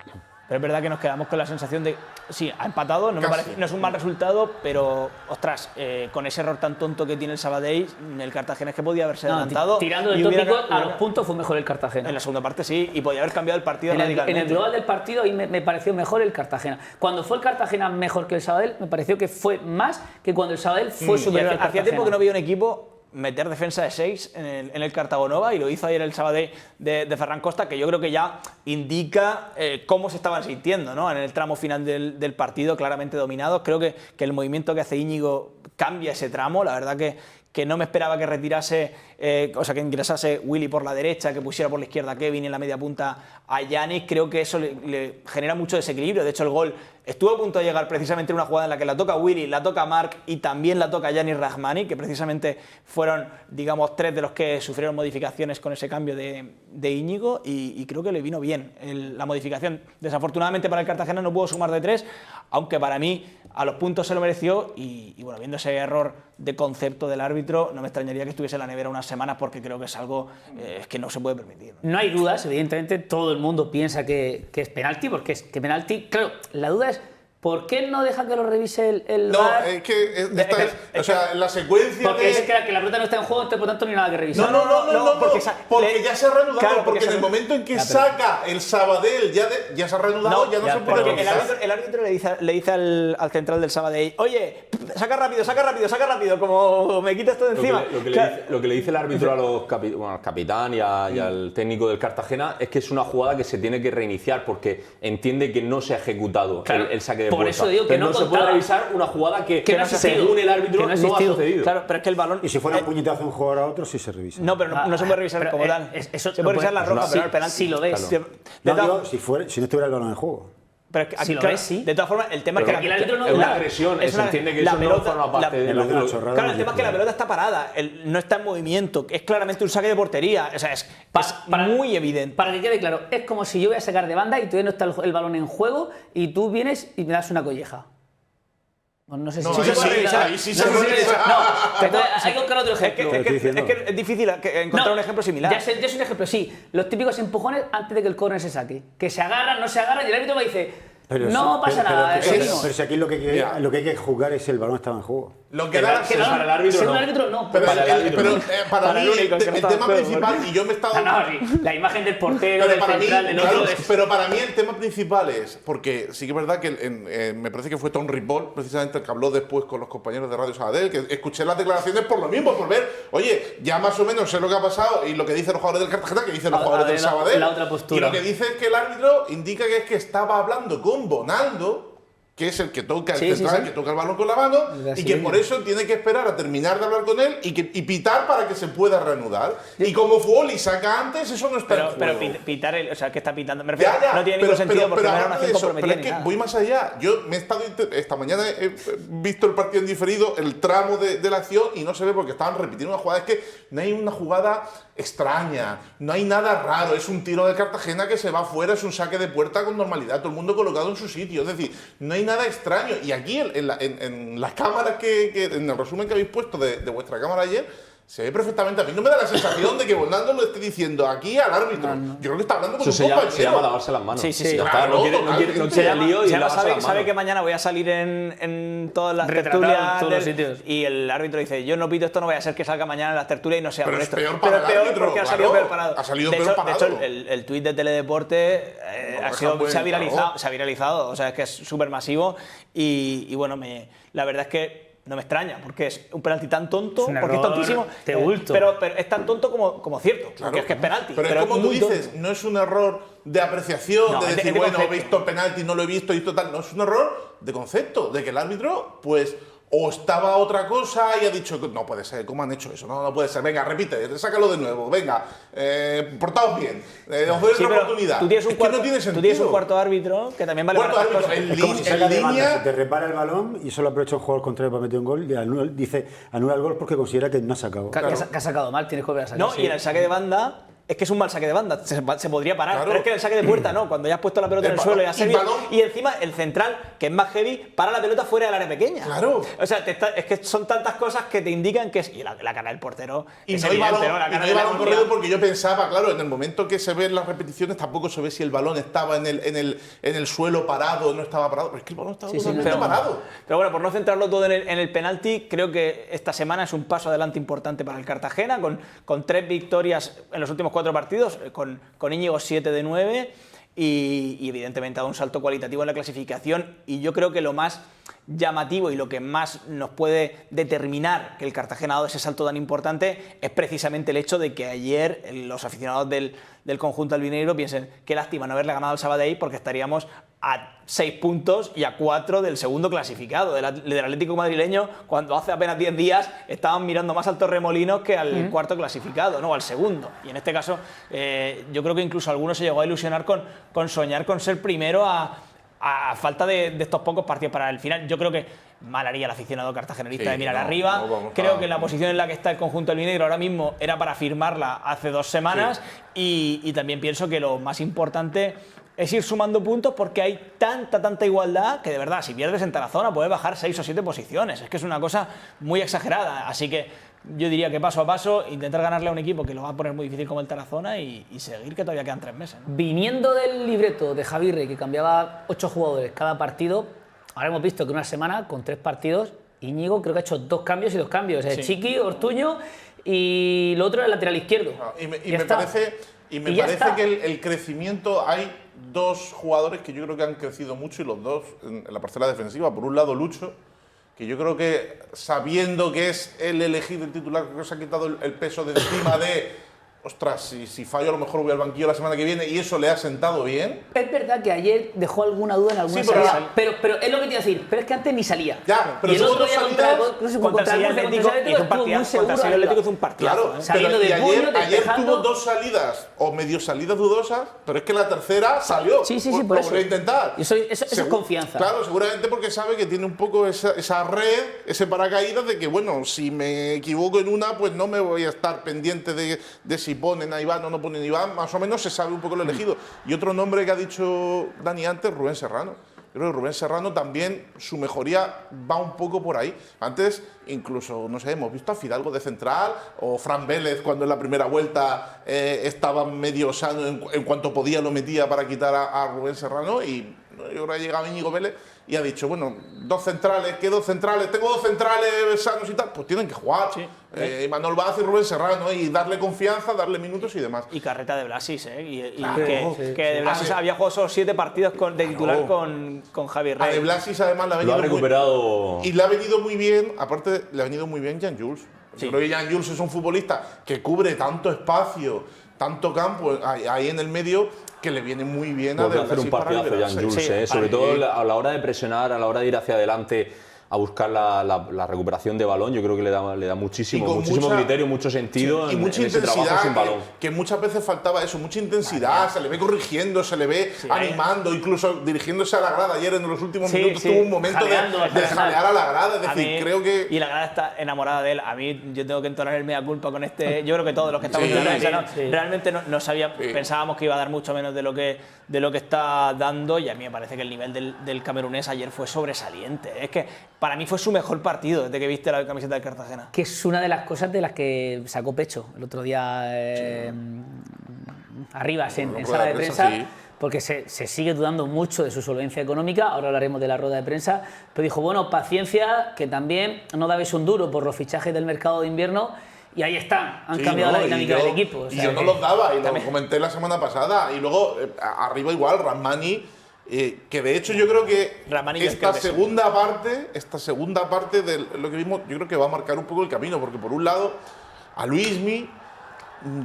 Pero es verdad que nos quedamos con la sensación de, sí, ha empatado, no, me Casi. parece, no es un mal resultado, pero, ostras, con ese error tan tonto que tiene el Sabadell, el Cartagena es que podía haberse No, adelantado. tirando del y hubiera- tópico, a hubiera- los puntos fue mejor el Cartagena. En la segunda parte sí, y podía haber cambiado el partido En el radicalmente. global del partido ahí me pareció mejor el Cartagena. Cuando fue el Cartagena mejor que el Sabadell, me pareció que fue más que cuando el Sabadell fue Y superior al hacía Cartagena. tiempo que no veía un equipo meter defensa de 6 en el Cartagonova, y lo hizo ayer el Sabadell de Ferran Costa, que yo creo que ya indica cómo se estaban sintiendo, ¿no? En el tramo final del partido, claramente dominados. Creo que el movimiento que hace Íñigo cambia ese tramo. La verdad que no me esperaba que retirase, que ingresase Willy por la derecha, que pusiera por la izquierda a Kevin y en la media punta a Yanis. Creo que eso le genera mucho desequilibrio. De hecho, el gol estuvo a punto de llegar precisamente en una jugada en la que la toca Willy, la toca Marc y también la toca Gianni Rahmani, que precisamente fueron, digamos, 3 de los que sufrieron modificaciones con ese cambio de Íñigo, y creo que le vino bien la modificación. Desafortunadamente para el Cartagena no pudo sumar de 3, aunque para mí a los puntos se lo mereció, y bueno, viendo ese error de concepto del árbitro, no me extrañaría que estuviese en la nevera unas semanas porque creo que es algo que no se puede permitir. No hay dudas, evidentemente todo el mundo piensa que es penalti, porque es que penalti. Claro, la duda es ¿por qué no deja que lo revise el No, VAR? es que o sea, la secuencia porque es que la pelota no está en juego, entonces por tanto ni nada que revisar. No, porque ya se ha reanudado, Claro, porque en el momento en que saca el Sabadell ya se ha reanudado, ya no se puede porque revisar. el árbitro le dice al central del Sabadell, oye, saca rápido, como me quita esto de encima. Lo que le dice el árbitro al capitán y al técnico del Cartagena es que es una jugada que se tiene que reiniciar porque entiende que no se ha ejecutado el saque de por puerta. eso digo que Pero no se puede contaba. revisar una jugada que no ha existido. según el árbitro Que no ha no ha existido. sucedido. Claro, pero es que el balón... Y si fuera un puñetazo de un jugador a otro, sí se revisa. No, pero no se puede revisar pero, como tal. eso se no puede revisar la roja, pero el penalti. Si lo ves. Claro. No, digo, si no estuviera el balón en juego. Pero es que, Si lo claro, ves, sí. De todas formas, el tema es Pero que el árbitro no- Es una la- agresión, es se una- entiende que la eso no pelota- forma parte de Es lo una chorrada. Claro, el tema es que la pelota está parada, no está en movimiento, es claramente un saque de portería, o sea, es muy evidente. Para que quede claro, es como si yo voy a sacar de banda y todavía no está el balón en juego y tú vienes y me das una colleja. No sé si No, se ahí puede sí, revisar. ahí sí No se sé puede si revisar. No, entonces hay que buscar otro Es que, ejemplo. es, que, estoy es que es difícil encontrar un ejemplo similar. Ya es un ejemplo, sí. Los típicos empujones antes de que el córner se saque. Que se agarran, no se agarran y el árbitro me dice, no pasa nada. Pero seguimos. si aquí lo que Mira. hay que jugar es si el balón estaba en juego. Lo que da la Que no, sensación- para el árbitro según no. el árbitro no. Pero, Para el árbitro, pero, no. para Para mí el único que el no estaba tema en juego, principal, y yo me he estado... No, sí, la imagen del portero, Pero del para, mí, central, del claro, otro es... pero para mí el tema principal es, porque sí que es verdad que me parece que fue Tom Ripoll, precisamente el que habló después con los compañeros de Radio Sabadell, que escuché las declaraciones por lo mismo, por ver, oye, ya más o menos sé lo que ha pasado y lo que dicen los jugadores del Cartagena, que dicen los A jugadores ver, del Sabadell. la otra postura. Y lo que dice es que el árbitro indica que es que estaba hablando con Bonaldo, que es el que toca el Sí, sí, central, sí. que toca el balón con la mano, y que brasileño. por eso tiene que esperar a terminar de hablar con él y pitar para que se pueda reanudar. Y como Foley saca antes, eso no está en Pero juego. pitar, o sea, que está pitando, me refiero, Ya, no tiene ningún sentido porque no era una aparte de acción eso, comprometida pero es ni que nada. voy más allá. Yo me he estado esta mañana he visto el partido en diferido, el tramo de la acción, y no se ve porque estaban repitiendo una jugada. Es que no hay una jugada extraña, no hay nada raro. Es un tiro de Cartagena que se va afuera, es un saque de puerta con normalidad, todo el mundo colocado en su sitio. Es decir, no hay nada extraño. Y aquí en las cámaras en el resumen que habéis puesto de vuestra cámara ayer, se ve perfectamente. A mí no me da la sensación de que Bonaldo lo esté diciendo aquí al árbitro. Yo creo que está hablando con Eso un se compañero. llama lavarse las manos. Sí, sí, Ya sí. está, Claro, no quiere totalmente. el lío y Se llama, lavarse las sabe manos. que mañana voy a salir en todas las Retratado tertulias en todos los sitios. y el árbitro dice, yo no pito esto, no vaya a ser que salga mañana en las tertulias y no sea Pero por es esto. peor para Pero el es peor árbitro, porque ha claro. salido peor parado. Ha salido de peor hecho, parado. De hecho, el tuit de Teledeporte se ha viralizado, o sea, es que es súper masivo y bueno, la verdad es que no me extraña, porque es un penalti tan tonto, Es un porque es error tontísimo, de bulto. pero es tan tonto como cierto, Claro. porque es que es penalti. Pero es como tú muy tonto. dices, no es un error de apreciación, No, de es decir, de bueno, he concepto. visto penalti, no lo he visto y total. No, es un error de concepto, de que el árbitro, pues, o estaba otra cosa y ha dicho, no puede ser, ¿cómo han hecho eso? No puede ser, venga, repite, sácalo de nuevo, venga, portaos bien, os doy Sí, otra pero oportunidad. tú tienes un Es cuarto, que no tiene sentido. tú tienes un cuarto árbitro que también vale Cuarto para estas árbitro, cosas. Es como si saca en de banda, línea- se te repara el balón y solo aprovecha un jugador contrario para meter un gol y anula el gol porque considera que no ha sacado. Que ha sacado mal, tienes que volver a sacar. No, sí. y en el saque de banda es que es un mal saque de banda, se podría parar, Claro. pero es que en el saque de puerta no, cuando ya has puesto la pelota en el El suelo y balón- has servido, balón- y encima el central, que es más heavy, para la pelota fuera del área pequeña. Claro. O sea, es que son tantas cosas que te indican que es... Y la cara del portero Y es no hay evidente, balón, ¿no? La y cara no hay de balón Lemonia. corrido porque yo pensaba, claro, en el momento que se ven las repeticiones tampoco se ve si el balón estaba en el suelo parado o no estaba parado, pero es que el balón estaba totalmente Pero- parado. Pero bueno, por no centrarlo todo en el penalti, creo que esta semana es un paso adelante importante para el Cartagena, con 3 victorias en los últimos 4 partidos, con Íñigo 7 de 9 y evidentemente ha dado un salto cualitativo en la clasificación, y yo creo que lo más llamativo y lo que más nos puede determinar que el Cartagena ha dado ese salto tan importante es precisamente el hecho de que ayer los aficionados del conjunto albinegro piensen qué lástima no haberle ganado al Sabadell, porque estaríamos a 6 puntos y a 4 del segundo clasificado, del Atlético madrileño, cuando hace apenas 10 días estaban mirando más al Torremolinos que al cuarto clasificado, no, al segundo. Y en este caso, yo creo que incluso algunos se llegó a ilusionar con soñar con ser primero a falta de estos pocos partidos para el final. Yo creo que mal haría el aficionado cartagenerista Sí, de mirar no, arriba. no vamos Creo a- que la posición en la que está el conjunto albinegro ahora mismo era para firmarla hace 2 semanas, y también pienso que lo más importante es ir sumando puntos, porque hay tanta igualdad que de verdad, si pierdes en Tarazona puedes bajar 6 o 7 posiciones. Es que es una cosa muy exagerada. Así que yo diría que paso a paso, intentar ganarle a un equipo que lo va a poner muy difícil como el Tarazona y seguir, que todavía quedan 3 meses, ¿no? Viniendo del libreto de Javi Rey, que cambiaba 8 jugadores cada partido, ahora hemos visto que en una semana, con 3 partidos, Íñigo creo que ha hecho 2 cambios y 2 cambios. Sí. Chiqui, Ortuño y lo otro es el lateral izquierdo. Y me Ya está. parece Y ya está. que el crecimiento, hay 2 jugadores que yo creo que han crecido mucho y los dos en la parcela defensiva. Por un lado, Lucho, que yo creo que sabiendo que es el elegido el titular, creo que se ha quitado el peso de encima de, ostras, si fallo a lo mejor voy al banquillo la semana que viene, y eso le ha sentado bien. Es verdad que ayer dejó alguna duda en alguna Sí, pero salida, pero es lo que te iba a decir, pero es que antes ni salía. Ya, pero y el tuvo otro 2 día salidas. no sé, Contra el Sevilla Murcia, Atlético contra el hizo un estuvo muy partidazo, seguro contra el Sevilla arriba. Atlético hizo un partidazo. Claro, Saliendo pero de puño, ayer despejando. tuvo 2 salidas o medio salidas dudosas, pero es que la tercera salió. Sí, Pues por lo eso. volvió a intentar. Eso es confianza. Claro, seguramente porque sabe que tiene un poco esa red, ese paracaídas de que, bueno, si me equivoco en una, pues no me voy a estar pendiente de si ponen a Iván o no ponen a Iván. Más o menos se sabe un poco lo elegido. Y otro nombre que ha dicho Dani antes, Rubén Serrano. Yo creo que Rubén Serrano también, su mejoría va un poco por ahí. Antes, incluso, no sé, hemos visto a Fidalgo de central o Fran Vélez cuando en la primera vuelta estaba medio sano, en cuanto podía lo metía para quitar a Rubén Serrano, y ahora ha llegado Íñigo Vélez y ha dicho, bueno, 2 centrales, ¿qué 2 centrales? Tengo 2 centrales sanos y tal, pues tienen que jugar. Sí. Manuel Vaz y Rubén Serrano, y darle confianza, darle minutos y demás. Y carreta de Blasis, ¿eh? Claro. Que de Blasis había jugado solo 7 partidos de titular con Javi A Rey. De Blasis además le ha Lo venido ha recuperado. y le ha venido muy bien, aparte le ha venido muy bien Jan Jules. Sí. Yo creo que Jan Jules es un futbolista que cubre tanto espacio, tanto campo ahí en el medio, que le viene muy bien a Puede De hacer un Blasis para partidazo Jan liberarse. Jules, Sí, sobre para todo a la hora de presionar, a la hora de ir hacia adelante a buscar la recuperación de balón. Yo creo que le da Y muchísimo con mucha- criterio, mucho sentido y en mucha ese trabajo intensidad, sin balón. que muchas veces faltaba eso, mucha intensidad, se le ve corrigiendo, se le ve animando, incluso dirigiéndose a la grada. Ayer en los últimos Sí, minutos sí, tuvo un momento jaleando de hasta el final. jalear a la grada, es A decir, mí- creo que... Y la grada está enamorada de él. A mí, yo tengo que entonar el mea culpa con este. Yo creo que todos los que estamos Sí, en la prensa, sí, ¿no? sí. Realmente no sabía, pensábamos que iba a dar mucho menos de lo que está dando, y a mí me parece que el nivel del camerunés ayer fue sobresaliente. Es que para mí fue su mejor partido desde que viste la camiseta del Cartagena. Que es una de las cosas de las que sacó pecho el otro día Arribas en rueda sala de de prensa, prensa, sí. porque se sigue dudando mucho de su solvencia económica. Ahora hablaremos de la rueda de prensa, pero dijo, bueno, paciencia, que también no dabais un duro por los fichajes del mercado de invierno, y ahí están, han Sí, cambiado no, la y dinámica yo- del equipo. O Y sea yo no que- los daba, y lo comenté la semana pasada. Y luego, arriba igual, Rahmani, que de hecho yo creo que Rahmani yo esta creo que sí. segunda parte de lo que vimos, yo creo que va a marcar un poco el camino, porque por un lado, a Luismi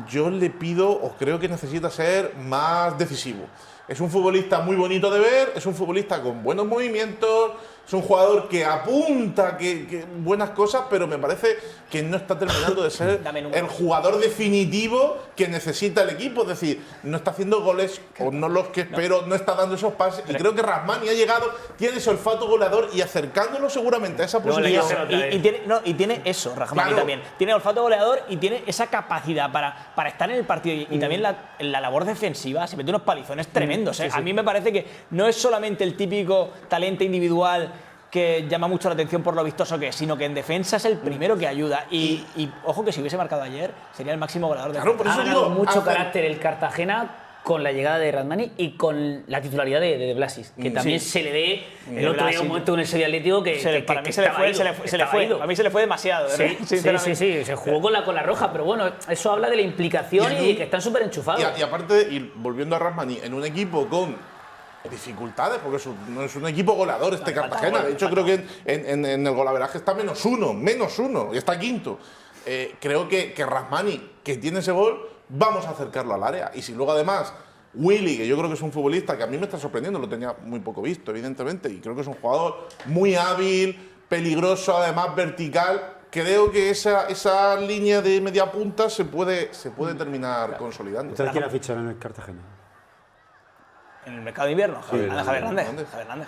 yo le pido, o creo que necesita ser más decisivo. Es un futbolista muy bonito de ver, es un futbolista con buenos movimientos, es un jugador que apunta que buenas cosas, pero me parece que no está terminando de ser Dame números. el jugador definitivo que necesita el equipo. Es decir, no está haciendo goles o no los que espero, no está dando esos pases. Y creo que Rahmani ha llegado, tiene ese olfato goleador, y acercándolo seguramente a esa Luego le posición. dio- y tiene eso, Rahmani Claro. también. Tiene olfato goleador y tiene esa capacidad para estar en el partido. Y también la labor defensiva, se mete unos palizones tremendos. ¿eh? A mí me parece que no es solamente el típico talento individual que llama mucho la atención por lo vistoso que es, sino que en defensa es el primero que ayuda. Y ojo que si hubiese marcado ayer, sería el máximo goleador de Claro, por Ha eso ganado digo, mucho hacer- carácter el Cartagena con la llegada de Rahmani y con la titularidad de Blasis, que también se le ve el otro día Blasis. un momento en el Sevilla Atlético que, para mí que se le estaba fue, ido, se le estaba fue. ido. A mí se le fue demasiado. Sí, sinceramente. sí, se jugó con la roja, pero bueno, eso habla de la implicación y, que están súper enchufados. Y aparte, y volviendo a Rahmani, en un equipo con dificultades, porque no es un equipo goleador este Cartagena. De hecho, creo que en el golaveraje está -1, y está quinto. Creo que Rahmani, que tiene ese gol, vamos a acercarlo al área. Y si luego además Willy, que yo creo que es un futbolista que a mí me está sorprendiendo, lo tenía muy poco visto, evidentemente, y creo que es un jugador muy hábil, peligroso, además vertical. Creo que esa línea de media punta se puede terminar consolidando. ¿Ustedes quién ha fichado en el Cartagena? En el mercado de invierno, Javier Hernández. Hernández.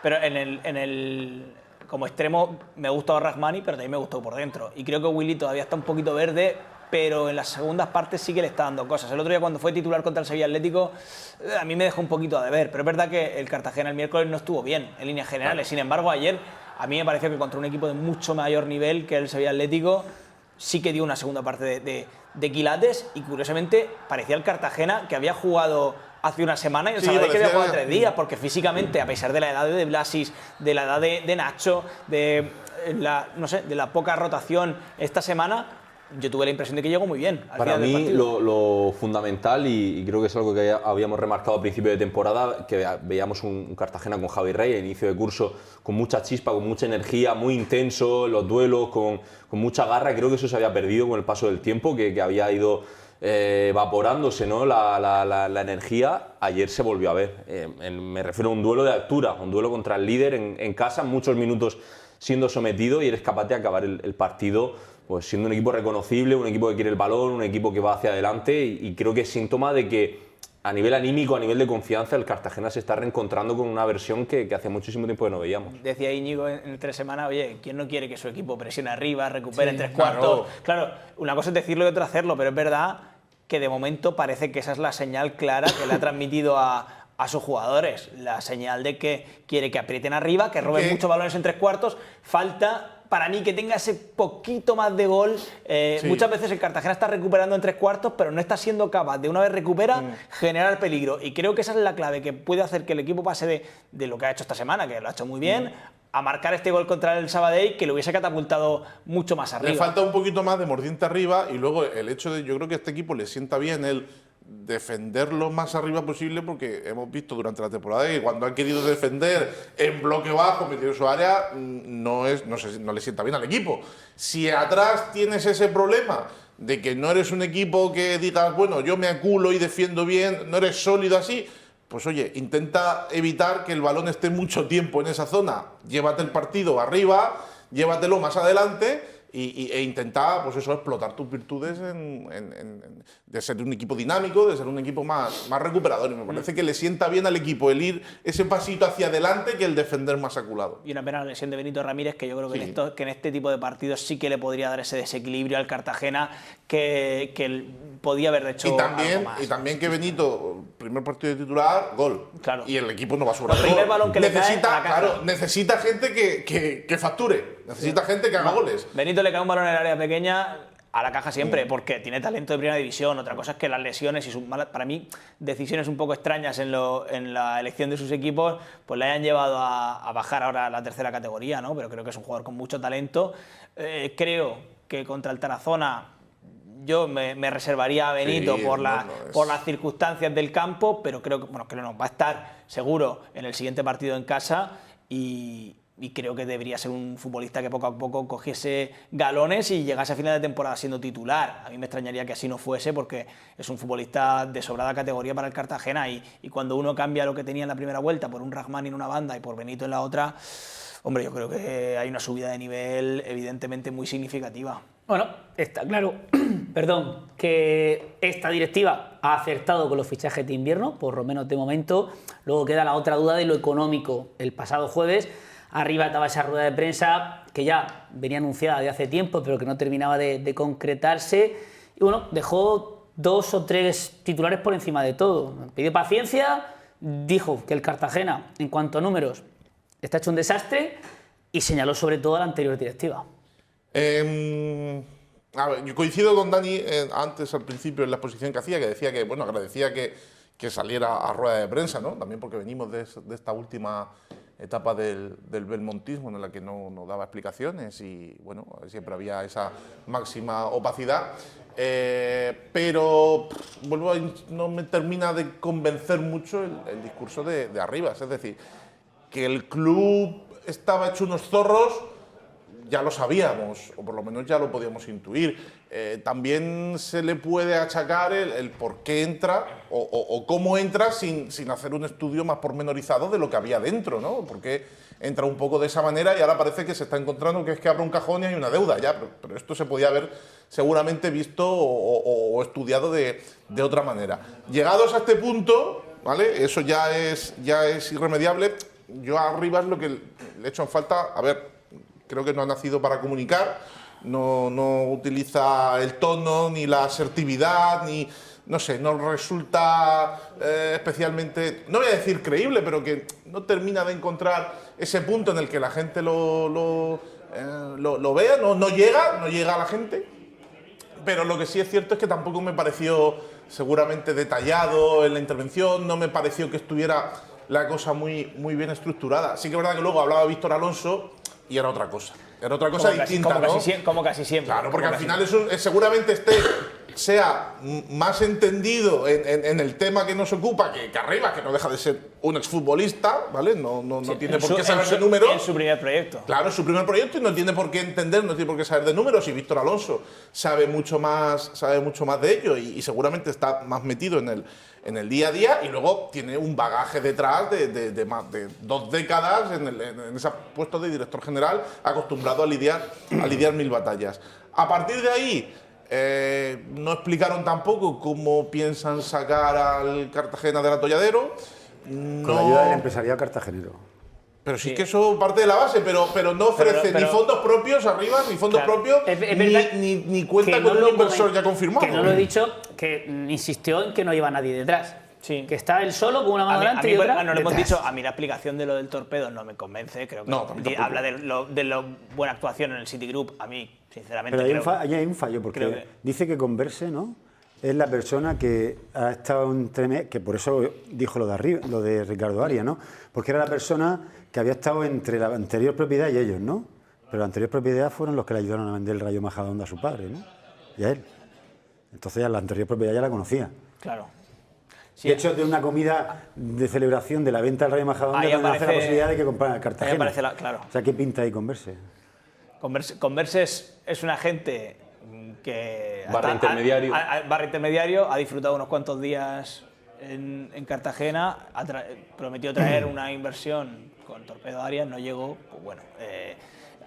Pero en el como extremo me gustó Rahmani, pero también me gustó por dentro. Y creo que Willy todavía está un poquito verde, pero en las segundas partes sí que le está dando cosas. El otro día cuando fue titular contra el Sevilla Atlético, a mí me dejó un poquito a deber. Pero es verdad que el Cartagena el miércoles no estuvo bien en líneas generales. Sin embargo, ayer a mí me pareció que contra un equipo de mucho mayor nivel que el Sevilla Atlético, sí que dio una segunda parte de quilates y curiosamente parecía el Cartagena que había jugado hace una semana y el Sabadell que había jugado 3 días, porque físicamente, a pesar de la edad de Blasis, de la edad de Nacho, de la poca rotación esta semana, yo tuve la impresión de que llegó muy bien. Para mí lo fundamental, y creo que es algo que habíamos remarcado a principio de temporada, que veíamos un Cartagena con Javi Rey a inicio de curso con mucha chispa, con mucha energía, muy intenso en los duelos, con mucha garra. Creo que eso se había perdido con el paso del tiempo, que había ido evaporándose, ¿no? la energía. Ayer se volvió a ver. Me refiero a un duelo de altura, un duelo contra el líder en casa, muchos minutos siendo sometido, y eres capaz de acabar el partido pues siendo un equipo reconocible, un equipo que quiere el balón, un equipo que va hacia adelante, y creo que es síntoma de que a nivel anímico, a nivel de confianza, el Cartagena se está reencontrando con una versión que hace muchísimo tiempo que no veíamos. Decía Íñigo en 3 semanas, oye, ¿quién no quiere que su equipo presione arriba, recupere en 3 cuartos? Claro, una cosa es decirlo y otra hacerlo, pero es verdad que de momento parece que esa es la señal clara que le ha transmitido a sus jugadores, la señal de que quiere que aprieten arriba, que roben muchos balones en 3 cuartos, falta para mí que tenga ese poquito más de gol. Muchas veces el Cartagena está recuperando en 3 cuartos, pero no está siendo capaz de, una vez recupera, generar peligro, y creo que esa es la clave que puede hacer que el equipo pase de lo que ha hecho esta semana, que lo ha hecho muy bien, a marcar este gol contra el Sabadell, que lo hubiese catapultado mucho más arriba. Le falta un poquito más de mordiente arriba, y luego el hecho de, yo creo que a este equipo le sienta bien el defender lo más arriba posible, porque hemos visto durante la temporada que cuando han querido defender en bloque bajo, metido su área, no le sienta bien al equipo. Si atrás tienes ese problema de que no eres un equipo que digas, bueno, yo me aculo y defiendo bien, no eres sólido así, pues oye, intenta evitar que el balón esté mucho tiempo en esa zona, llévate el partido arriba, llévatelo más adelante, e intentar, pues eso, explotar tus virtudes de ser un equipo dinámico, de ser un equipo más recuperador. Y me parece que le sienta bien al equipo el ir ese pasito hacia adelante que el defender más aculado. Y una pena la lesión de Benito Ramírez, que yo creo que, que en este tipo de partidos sí que le podría dar ese desequilibrio al Cartagena que podía haber hecho algo más. Y también que Benito, primer partido de titular, gol. Claro. Y el equipo no va a sobrar. El primer balón que necesita gente que facture, necesita gente que haga goles. Benito le cae un balón en el área pequeña a la caja siempre, porque tiene talento de primera división. Otra cosa es que las lesiones y sus malas, para mí, decisiones un poco extrañas en la elección de sus equipos, pues le hayan llevado a bajar ahora a la 3ª categoría, ¿no? Pero creo que es un jugador con mucho talento. Creo que contra el Tarazona yo me reservaría a Benito por las circunstancias del campo, pero creo que no, va a estar seguro en el siguiente partido en casa, y creo que debería ser un futbolista que poco a poco cogiese galones y llegase a final de temporada siendo titular. A mí me extrañaría que así no fuese, porque es un futbolista de sobrada categoría para el Cartagena, y cuando uno cambia lo que tenía en la primera vuelta por un Rahmani en una banda y por Benito en la otra, hombre, yo creo que hay una subida de nivel evidentemente muy significativa. Bueno, está claro, perdón, que esta directiva ha acertado con los fichajes de invierno, por lo menos de momento. Luego queda la otra duda de lo económico. El pasado jueves arriba estaba esa rueda de prensa que ya venía anunciada de hace tiempo, pero que no terminaba de concretarse. Y bueno, dejó 2 o 3 titulares por encima de todo. Pidió paciencia, dijo que el Cartagena, en cuanto a números, está hecho un desastre, y señaló sobre todo a la anterior directiva. A ver, yo coincido con Dani antes, al principio, en la exposición que hacía, que decía que, bueno, agradecía que saliera a rueda de prensa, ¿no? También porque venimos de esta última etapa del belmontismo, en la que no daba explicaciones, y bueno, siempre había esa máxima opacidad. Pero no me termina de convencer mucho el discurso de Arribas. Es decir, que el club estaba hecho unos zorros, ya lo sabíamos, o por lo menos ya lo podíamos intuir. También se le puede achacar el por qué entra o cómo entra sin hacer un estudio más pormenorizado de lo que había dentro, ¿no? Porque entra un poco de esa manera y ahora parece que se está encontrando que es que abre un cajón y hay una deuda, ya, pero esto se podía haber seguramente visto o estudiado de otra manera. Llegados a este punto, ¿vale? Eso ya es irremediable. Yo a Arribas lo que le echo en falta, a ver, creo que no ha nacido para comunicar, no utiliza el tono ni la asertividad, ni, no sé, no resulta especialmente, no voy a decir creíble, pero que no termina de encontrar ese punto en el que la gente lo vea, no llega a la gente. pero lo que sí es cierto es que tampoco me pareció seguramente detallado en la intervención, no me pareció que estuviera la cosa muy bien estructurada. Sí que es verdad que luego hablaba Víctor Alonso y era otra cosa. Era otra cosa distinta, ¿no? Como casi siempre. Claro, porque al final eso seguramente sea más entendido en el tema que nos ocupa que Arribas, que no deja de ser un exfutbolista, ¿vale? No tiene por qué saber de números. En su primer proyecto. Claro, es su primer proyecto y no tiene por qué entender, no tiene por qué saber de números. Y Víctor Alonso sabe mucho más de ello y seguramente está más metido en el día a día, y luego tiene un bagaje detrás de más de 2 décadas en ese puesto de director general, acostumbrado a lidiar 1000 batallas. A partir de ahí, no explicaron tampoco cómo piensan sacar al Cartagena del atolladero. Con la ayuda del empresariado cartagenero. Pero sí, es que eso parte de la base, pero no ofrece ni fondos propios arriba, ni fondos propios, ni cuenta con un inversor ya confirmado. Que no lo he dicho, que insistió en que no iba nadie detrás. Sí. Que está él solo con una mano delante y otra no le hemos detrás. dicho, a mí la explicación de lo del Torpedo no me convence, creo que No, tampoco. habla de lo buena actuación en el Citigroup, a mí, sinceramente, Pero hay un fallo, porque dice que Converse, ¿no?, es la persona que ha estado que por eso dijo lo de Ricardo Arias, ¿no?, porque era la persona que había estado entre la anterior propiedad y ellos, ¿no? Pero la anterior propiedad fueron los que le ayudaron a vender el Rayo Majadahonda a su padre, ¿no?, y a él. Entonces ya la anterior propiedad ya la conocía. Claro. Sí. De hecho, de una comida de celebración de la venta del Rayo Majadahonda también hace la posibilidad de que compraran el Cartagena. Claro. O sea, ¿qué pinta ahí Converse? Converse es un agente que barra intermediario, ha disfrutado unos cuantos días en Cartagena, prometió traer una inversión con Torpedo Arias, no llegó, pues bueno,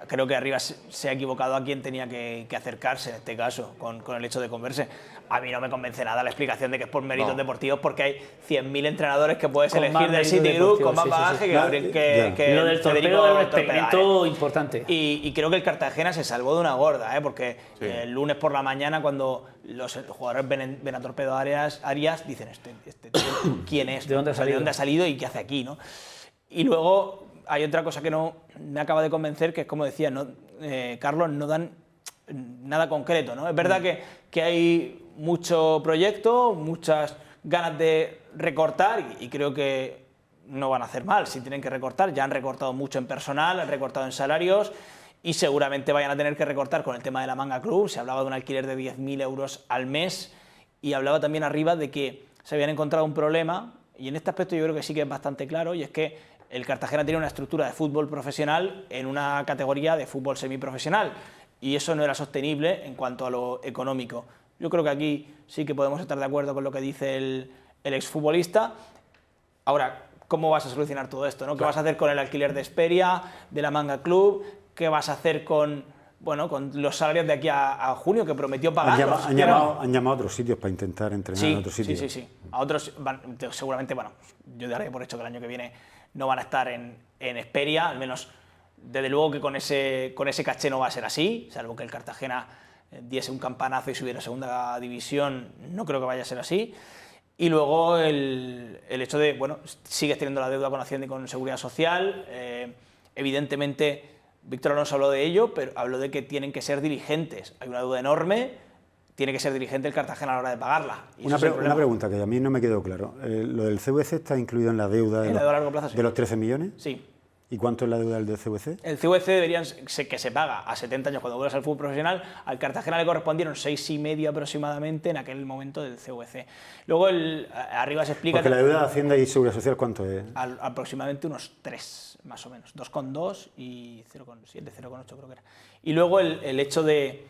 creo que Arribas se ha equivocado a quien tenía que acercarse en este caso con el hecho de Converse. A mí no me convence nada la explicación de que es por méritos deportivos, porque hay 100.000 entrenadores que puedes elegir del Citigroup con más bagaje que lo del Torpedo es un experimento importante. Y creo que el Cartagena se salvó de una gorda, porque el lunes por la mañana, cuando los jugadores ven a Torpedo Arias dicen, este tío, ¿quién es? ¿De dónde ha salido y qué hace aquí, ¿no? Y luego hay otra cosa que no me acaba de convencer, que es, como decía, Carlos, no dan nada concreto, ¿no? Es verdad que hay mucho proyecto, muchas ganas de recortar, y creo que no van a hacer mal si tienen que recortar. Ya han recortado mucho en personal, han recortado en salarios, y seguramente vayan a tener que recortar con el tema de la Manga Club. Se hablaba de un alquiler de 10.000 euros al mes, y hablaba también arriba de que se habían encontrado un problema, y en este aspecto yo creo que sí que es bastante claro, y es que el Cartagena tiene una estructura de fútbol profesional en una categoría de fútbol semiprofesional, y eso no era sostenible en cuanto a lo económico. Yo creo que aquí sí que podemos estar de acuerdo con lo que dice el exfutbolista. Ahora, ¿cómo vas a solucionar todo esto, ¿no? ¿Qué vas a hacer con el alquiler de Hesperia, de la Manga Club? ¿Qué vas a hacer con los salarios de aquí a junio, que prometió pagarlos? Han llamado a otros sitios para intentar entrenar en otros sitios. Sí. A otros, seguramente, yo daré por hecho que el año que viene no van a estar en Hesperia, al menos desde luego que con ese caché no va a ser así, salvo que el Cartagena diese un campanazo y subiera a segunda división, no creo que vaya a ser así. Y luego el hecho de, sigues teniendo la deuda con Hacienda y con Seguridad Social. Evidentemente, Víctor Alonso habló de ello, pero habló de que tienen que ser dirigentes. Hay una deuda enorme, tiene que ser dirigente el Cartagena a la hora de pagarla. Una pregunta que a mí no me quedó claro. ¿Lo del CVC está incluido en la deuda a largo plazo, de los 13 millones? Sí. ¿Y cuánto es la deuda del CVC? El CVC que se paga a 70 años cuando vuelvas al fútbol profesional. Al Cartagena le correspondieron 6,5 aproximadamente en aquel momento del CVC. Luego arriba se explica... Porque la deuda de Hacienda y Seguridad Social, ¿cuánto es? Aproximadamente unos 3, más o menos. 2,2 y 0,7, 0,8 creo que era. Y luego el hecho de...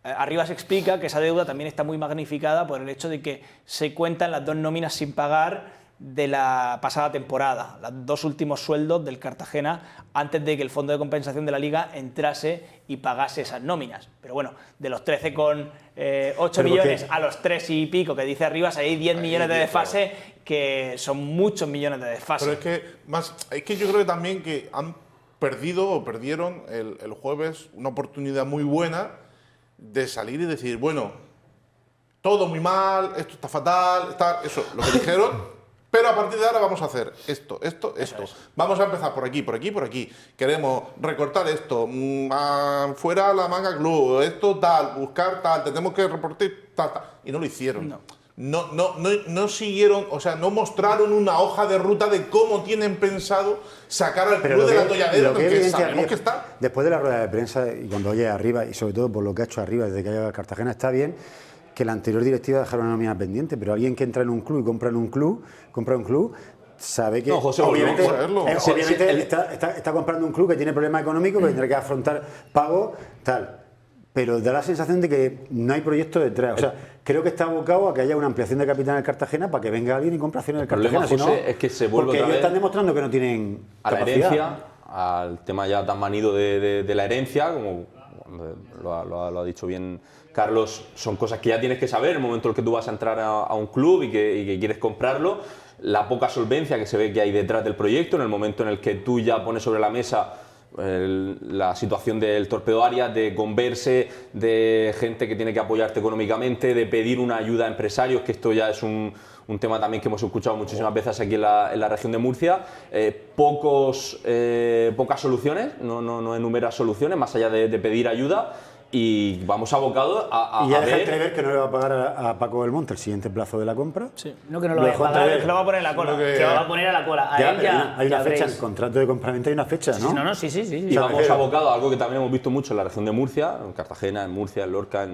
Arriba se explica que esa deuda también está muy magnificada por el hecho de que se cuentan las 2 nóminas sin pagar de la pasada temporada, los 2 últimos sueldos del Cartagena antes de que el Fondo de Compensación de la Liga entrase y pagase esas nóminas. Pero bueno, de los 13,8 millones a los 3 y pico que dice Arribas, hay 10 millones de desfase, que son muchos millones de desfase. Pero es que yo creo que también que han perdieron el jueves una oportunidad muy buena de salir y decir, todo muy mal, esto está fatal, eso, lo que dijeron. pero a partir de ahora vamos a hacer esto. Vamos a empezar por aquí. Queremos recortar esto, fuera la Manga Club, esto tal, buscar tal, tenemos que reportar tal. Y no lo hicieron. No siguieron, o sea, no mostraron una hoja de ruta de cómo tienen pensado sacar al club del atolladero, que sabemos que está. Después de la rueda de prensa y cuando oye arriba, y sobre todo por lo que ha hecho arriba desde que ha llegado a Cartagena, está bien que la anterior directiva dejara una nómina pendiente, pero alguien que entra en un club y compra un club, sabe que José, obviamente sí. está comprando un club que tiene problemas económicos, que tendrá que afrontar pagos, tal. Pero da la sensación de que no hay proyecto detrás. O sea, creo que está abocado a que haya una ampliación de capital en el Cartagena para que venga alguien y compre acciones del Cartagena. El problema, José, es que se vuelve porque otra ellos vez están demostrando que no tienen a la capacidad. herencia, al tema ya tan manido de la herencia, como lo ha dicho bien Carlos, son cosas que ya tienes que saber en el momento en el que tú vas a entrar a un club y que quieres comprarlo, la poca solvencia que se ve que hay detrás del proyecto, en el momento en el que tú ya pones sobre la mesa la situación del Torpedo Arias, de Converse, de gente que tiene que apoyarte económicamente, de pedir una ayuda a empresarios, que esto ya es un tema también que hemos escuchado muchísimas veces aquí en la región de Murcia. Pocas soluciones, no enumeras soluciones más allá de pedir ayuda. Y vamos abocados a y ya deja ver... entrever que no le va a pagar a Paco Belmonte el siguiente plazo de la compra. Sí. No que no lo vaya a pagar, que lo va a poner a la cola. Que lo va a poner a la cola. A él ya, hay una fecha, veréis. en el contrato de compraventa hay una fecha, ¿no? Sí. Y vamos abocados a algo que también hemos visto mucho en la región de Murcia, en Cartagena, en Murcia, en Lorca,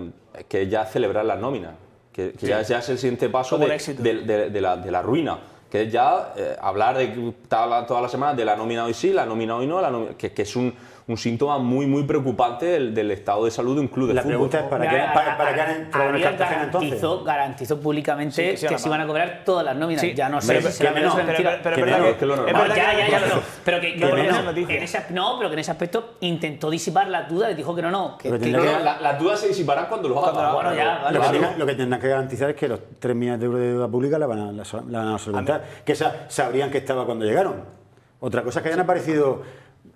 que ya celebrar las nóminas, que ya es el siguiente paso de la ruina, que es ya hablar de toda la semana de la nómina hoy sí, la nómina hoy no, que es un síntoma muy preocupante del estado de salud de un club de fútbol. La pregunta es ¿para qué han entrado en el Cartagena entonces? Garantizó públicamente que se iban a cobrar todas las nóminas. Sí. Ya no sé si se pero es que lo normal. Pero que en ese aspecto intentó disipar la duda y dijo que no. Las dudas se disiparán cuando lo haga. Lo que tendrán que garantizar es que los 3 millones de euros de deuda pública la van a solventar. Que sabrían que estaba cuando llegaron. Otra cosa es que hayan aparecido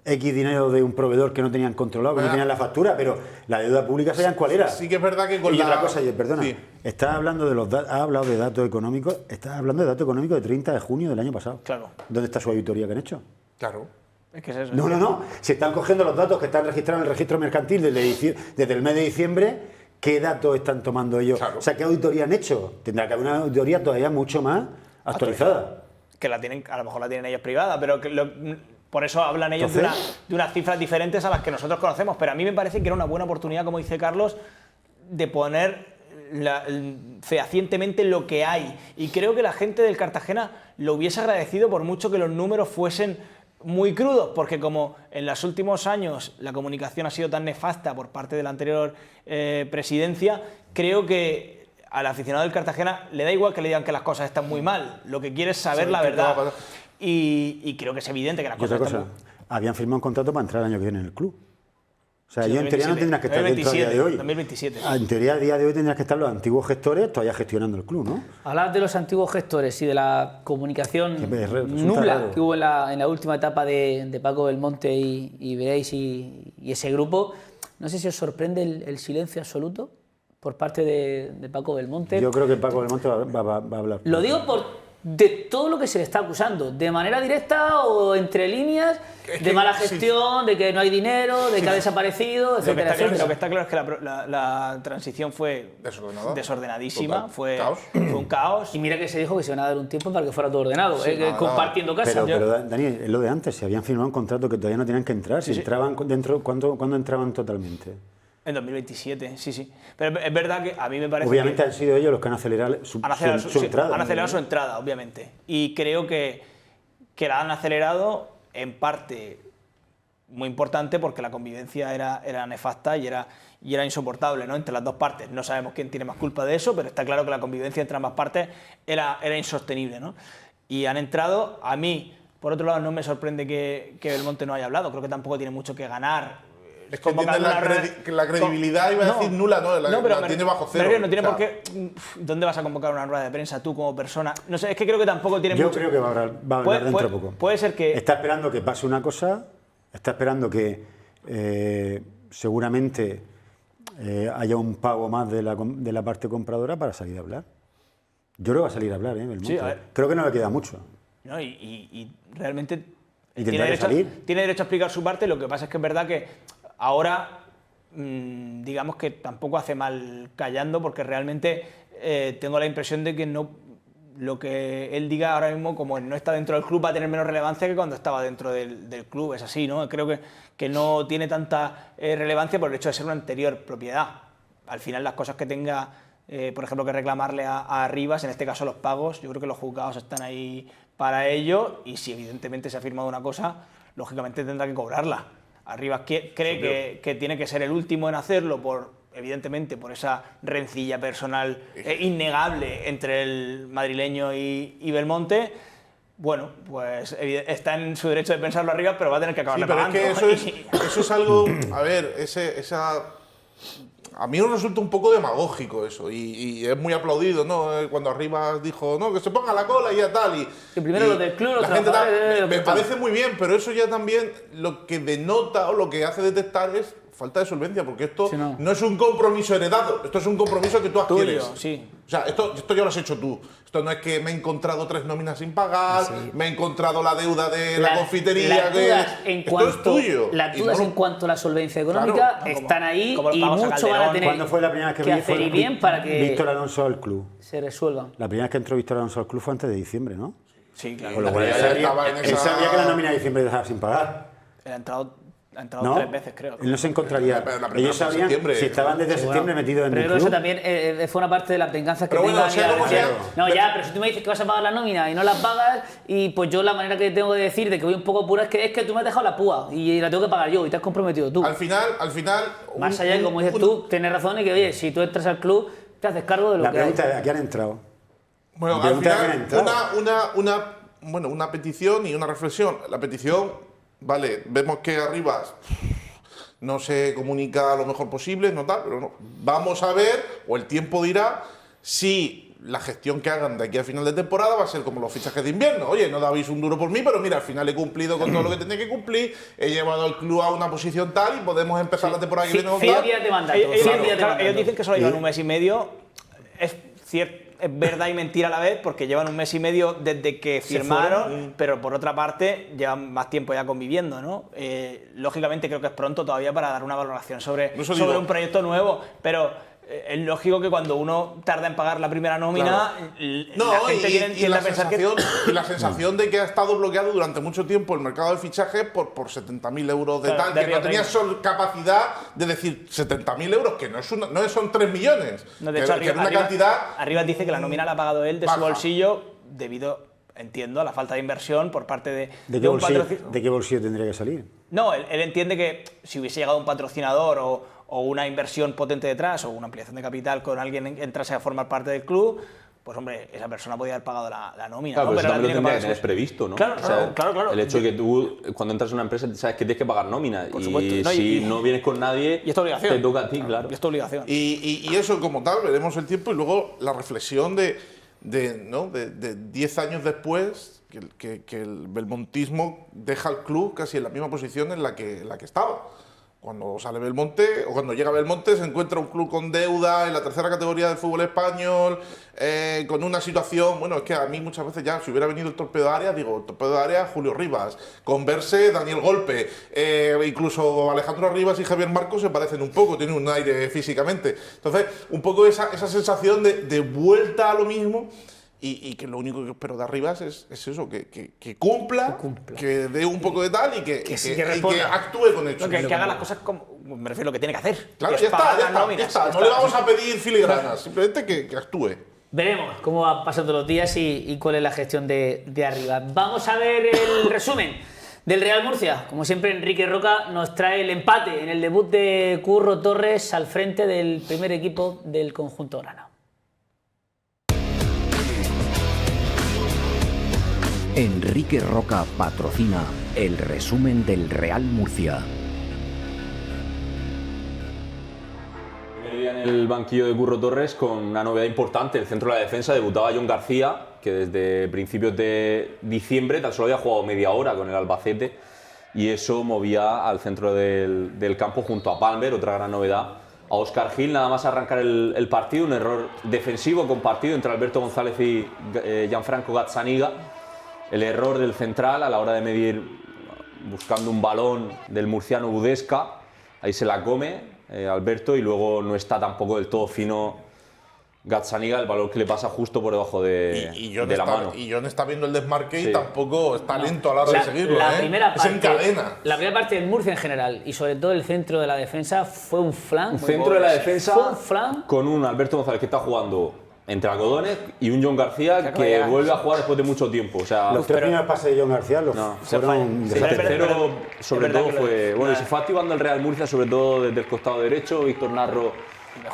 X dinero de un proveedor que no tenían controlado, que no tenían la factura, pero la deuda pública sabían cuál era. Sí que es verdad que con y la... otra cosa, perdona, sí. Estás hablando has hablado de datos económicos, estás hablando de datos económicos de 30 de junio del año pasado. Claro. ¿Dónde está su auditoría que han hecho? Claro. Es que es eso. No. Se están cogiendo los datos que están registrados en el registro mercantil desde el mes de diciembre. ¿Qué datos están tomando ellos? Claro. O sea, ¿qué auditoría han hecho? Tendrá que haber una auditoría todavía mucho más actualizada. Que a lo mejor la tienen ellos privada, pero por eso hablan ellos de unas cifras diferentes a las que nosotros conocemos. Pero a mí me parece que era una buena oportunidad, como dice Carlos, de poner fehacientemente lo que hay. Y creo que la gente del Cartagena lo hubiese agradecido por mucho que los números fuesen muy crudos, porque como en los últimos años la comunicación ha sido tan nefasta por parte de la anterior presidencia, creo que al aficionado del Cartagena le da igual que le digan que las cosas están muy mal, lo que quiere es saber la verdad. Y creo que es evidente que las cosas están muy mal. Habían firmado un contrato para entrar el año que viene en el club. O sea, yo en teoría no tendrás que estar dentro a día de hoy. 2027. En teoría, a día de hoy tendrás que estar los antiguos gestores todavía gestionando el club, ¿no? Hablad de los antiguos gestores y de la comunicación nula que hubo en la última etapa de Paco Belmonte y Veréis y ese grupo. No sé si os sorprende el silencio absoluto por parte de Paco Belmonte. Yo creo que Paco Belmonte va a hablar. Lo digo de todo lo que se le está acusando, de manera directa o entre líneas, de mala gestión, de que no hay dinero, de que ha desaparecido, etcétera. Lo que está claro es que la transición fue desordenadísima, fue un caos. Y mira que se dijo que se iban a dar un tiempo para que fuera todo ordenado, compartiendo casa. Pero Dani, es lo de antes, se habían firmado un contrato que todavía no tenían que entrar, si entraban dentro, ¿cuándo entraban totalmente? En 2027, sí. Pero es verdad que a mí me parece obviamente han sido ellos los que han acelerado su entrada. Han acelerado su entrada, obviamente. Y creo que la han acelerado en parte muy importante porque la convivencia era nefasta y era insoportable, ¿no? Entre las dos partes. No sabemos quién tiene más culpa de eso, pero está claro que la convivencia entre ambas partes era insostenible, ¿no? Y han entrado. A mí, por otro lado, no me sorprende que Belmonte no haya hablado. Creo que tampoco tiene mucho que ganar. Es que tiene la credibilidad, iba a decir nula, ¿no? La tiene bajo cero. Pero no tiene por qué. ¿Dónde vas a convocar una rueda de prensa tú como persona? No sé, es que creo que tampoco tiene mucho. Yo creo que va a hablar dentro de poco. Puede ser que. Está esperando que pase una cosa, está esperando que seguramente haya un pago más de la parte compradora para salir a hablar. Yo creo que va a salir a hablar, Belmonte. Sí, a ver. Creo que no le queda mucho. ¿No? Y realmente Y tendrá que salir. tiene derecho a explicar su parte. Lo que pasa es que es verdad que ahora, digamos que tampoco hace mal callando, porque realmente tengo la impresión de que no, lo que él diga ahora mismo, como no está dentro del club, va a tener menos relevancia que cuando estaba dentro del club. Es así, ¿no? Creo que no tiene tanta relevancia por el hecho de ser una anterior propiedad. Al final, las cosas que tenga, por ejemplo, que reclamarle a Rivas, en este caso los pagos, yo creo que los juzgados están ahí para ello, y si evidentemente se ha firmado una cosa, lógicamente tendrá que cobrarla. Rivas cree que tiene que ser el último en hacerlo, evidentemente por esa rencilla personal innegable entre el madrileño y Belmonte. Bueno, pues está en su derecho de pensarlo Rivas, pero va a tener que acabarle pagando. Es que eso es algo, a ver, a mí me resulta un poco demagógico eso, y es muy aplaudido, ¿no? Cuando Rivas dijo, no, que se ponga la cola y ya tal. Y primero lo del club, la gente me parece muy bien, pero eso ya también lo que denota o lo que hace detectar es falta de solvencia, porque esto no es un compromiso heredado, esto es un compromiso que tú adquieres. Tuyo, sí. O sea, esto ya lo has hecho tú. Esto no es que me he encontrado 3 nóminas sin pagar, me he encontrado la deuda de la confitería. Esto es tuyo. Las dudas en cuanto a la solvencia económica están ahí, y mucho van a tener ¿Cuándo fue la primera vez que hacer y bien para que Víctor Alonso al club? Se resuelva. La primera vez que entró Víctor Alonso al club fue antes de diciembre, ¿no? Sí, claro. Con lo cual él sabía que la nómina de diciembre dejaba sin pagar. Él ha entrado ¿No? 3 veces, creo. Él no se encontraría. Ellos sabían si estaban desde septiembre metidos en pero el club. Eso también fue una parte de las venganzas que pero tenga. bueno, No, ya, pero si tú me dices que vas a pagar la nómina y no la pagas, y pues yo la manera que tengo de decir de que voy un poco apurado es que tú me has dejado la púa y la tengo que pagar yo y te has comprometido tú. Al final. Más allá de, como dices tú, tienes razón y que, oye, si tú entras al club, te haces cargo de lo que. La pregunta es: ¿a qué han entrado? Bueno, al final, una petición y una reflexión. La petición, vale, vemos que Arribas no se comunica lo mejor posible, no tal, pero no. Vamos a ver, o el tiempo dirá, si la gestión que hagan de aquí a final de temporada va a ser como los fichajes de invierno. Oye, no dabais un duro por mí, pero mira, al final he cumplido con todo lo que tenía que cumplir, he llevado al club a una posición tal y podemos empezar la temporada que viene con tal. 100 días de mandato. Ellos dicen que solo llevan un mes y medio. Es cierto. Es verdad y mentira a la vez, porque llevan un mes y medio desde que firmaron, pero por otra parte llevan más tiempo ya conviviendo, ¿no? Lógicamente creo que es pronto todavía para dar una valoración sobre un proyecto nuevo, pero es lógico que cuando uno tarda en pagar la primera nómina, la gente tiende a pensar y la sensación de que ha estado bloqueado durante mucho tiempo el mercado de fichajes por 70.000 euros de tal, que no tenía capacidad de decir 70.000 euros, que no son 3 millones, no, de hecho, que es una cantidad. Arriba dice que la nómina la ha pagado él de su bolsillo debido, entiendo, a la falta de inversión por parte de un patrocinador. ¿De qué bolsillo tendría que salir? No, él entiende que si hubiese llegado un patrocinador o una inversión potente detrás, o una ampliación de capital con alguien que entrase a formar parte del club, pues hombre, esa persona podía haber pagado la nómina. Claro, ¿no? pero eso también lo tendría que tener tener previsto, ¿no? Claro, o sea, claro. El hecho de que tú, cuando entras en una empresa, sabes que tienes que pagar nómina. Por y supuesto. si no vienes con nadie, y esta obligación. te toca a ti, claro. Y esta obligación. Y eso como tal, veremos el tiempo y luego la reflexión de 10 años después, que el belmontismo deja el club casi en la misma posición en la que estaba. Cuando sale Belmonte, o cuando llega Belmonte, se encuentra un club con deuda en la tercera categoría del fútbol español, con una situación, bueno, es que a mí muchas veces ya, si hubiera venido el Torpedo Área, digo, Torpedo Área, Julio Rivas, Converse, Daniel Golpe, incluso Alejandro Rivas y Javier Marcos se parecen un poco, tienen un aire físicamente. Entonces, un poco esa sensación de vuelta a lo mismo. Y que lo único que espero de Arribas es eso, que cumpla, que dé un poco de tal y que actúe con hechos. Que haga las cosas como, me refiero a lo que tiene que hacer. Claro, ya está. No le vamos a pedir filigranas, simplemente que actúe. Veremos cómo van pasando los días y cuál es la gestión de Arribas. Vamos a ver el resumen del Real Murcia. Como siempre, Enrique Roca nos trae el empate en el debut de Curro Torres al frente del primer equipo del conjunto grana. Enrique Roca patrocina el resumen del Real Murcia. Primer día en el banquillo de Curro Torres con una novedad importante. El centro de la defensa debutaba John García, que desde principios de diciembre tan solo había jugado media hora con el Albacete, y eso movía al centro del campo junto a Palmer, otra gran novedad, a Óscar Gil nada más arrancar el partido, un error defensivo compartido entre Alberto González y Gianfranco Gazzaniga. El error del central a la hora de medir buscando un balón del murciano Budesca, ahí se la come Alberto y luego no está tampoco del todo fino Gazzaniga, el balón que le pasa justo por debajo de la mano. Y John está viendo el desmarque Sí. y tampoco está lento a la hora de seguirlo. La primera es en cadena. La primera parte del Murcia en general y sobre todo el centro de la defensa fue un flan. Un centro de la defensa Fue un flan. con un Alberto González que está jugando entre algodones y un John García que llegar. vuelve a jugar después de mucho tiempo. O sea, Los tres primeros pases de John García No, fueron el desastres. tercero, sobre es verdad todo, que lo- fue. Bueno, y se fue activando el Real Murcia, sobre todo desde el costado derecho. Víctor Narro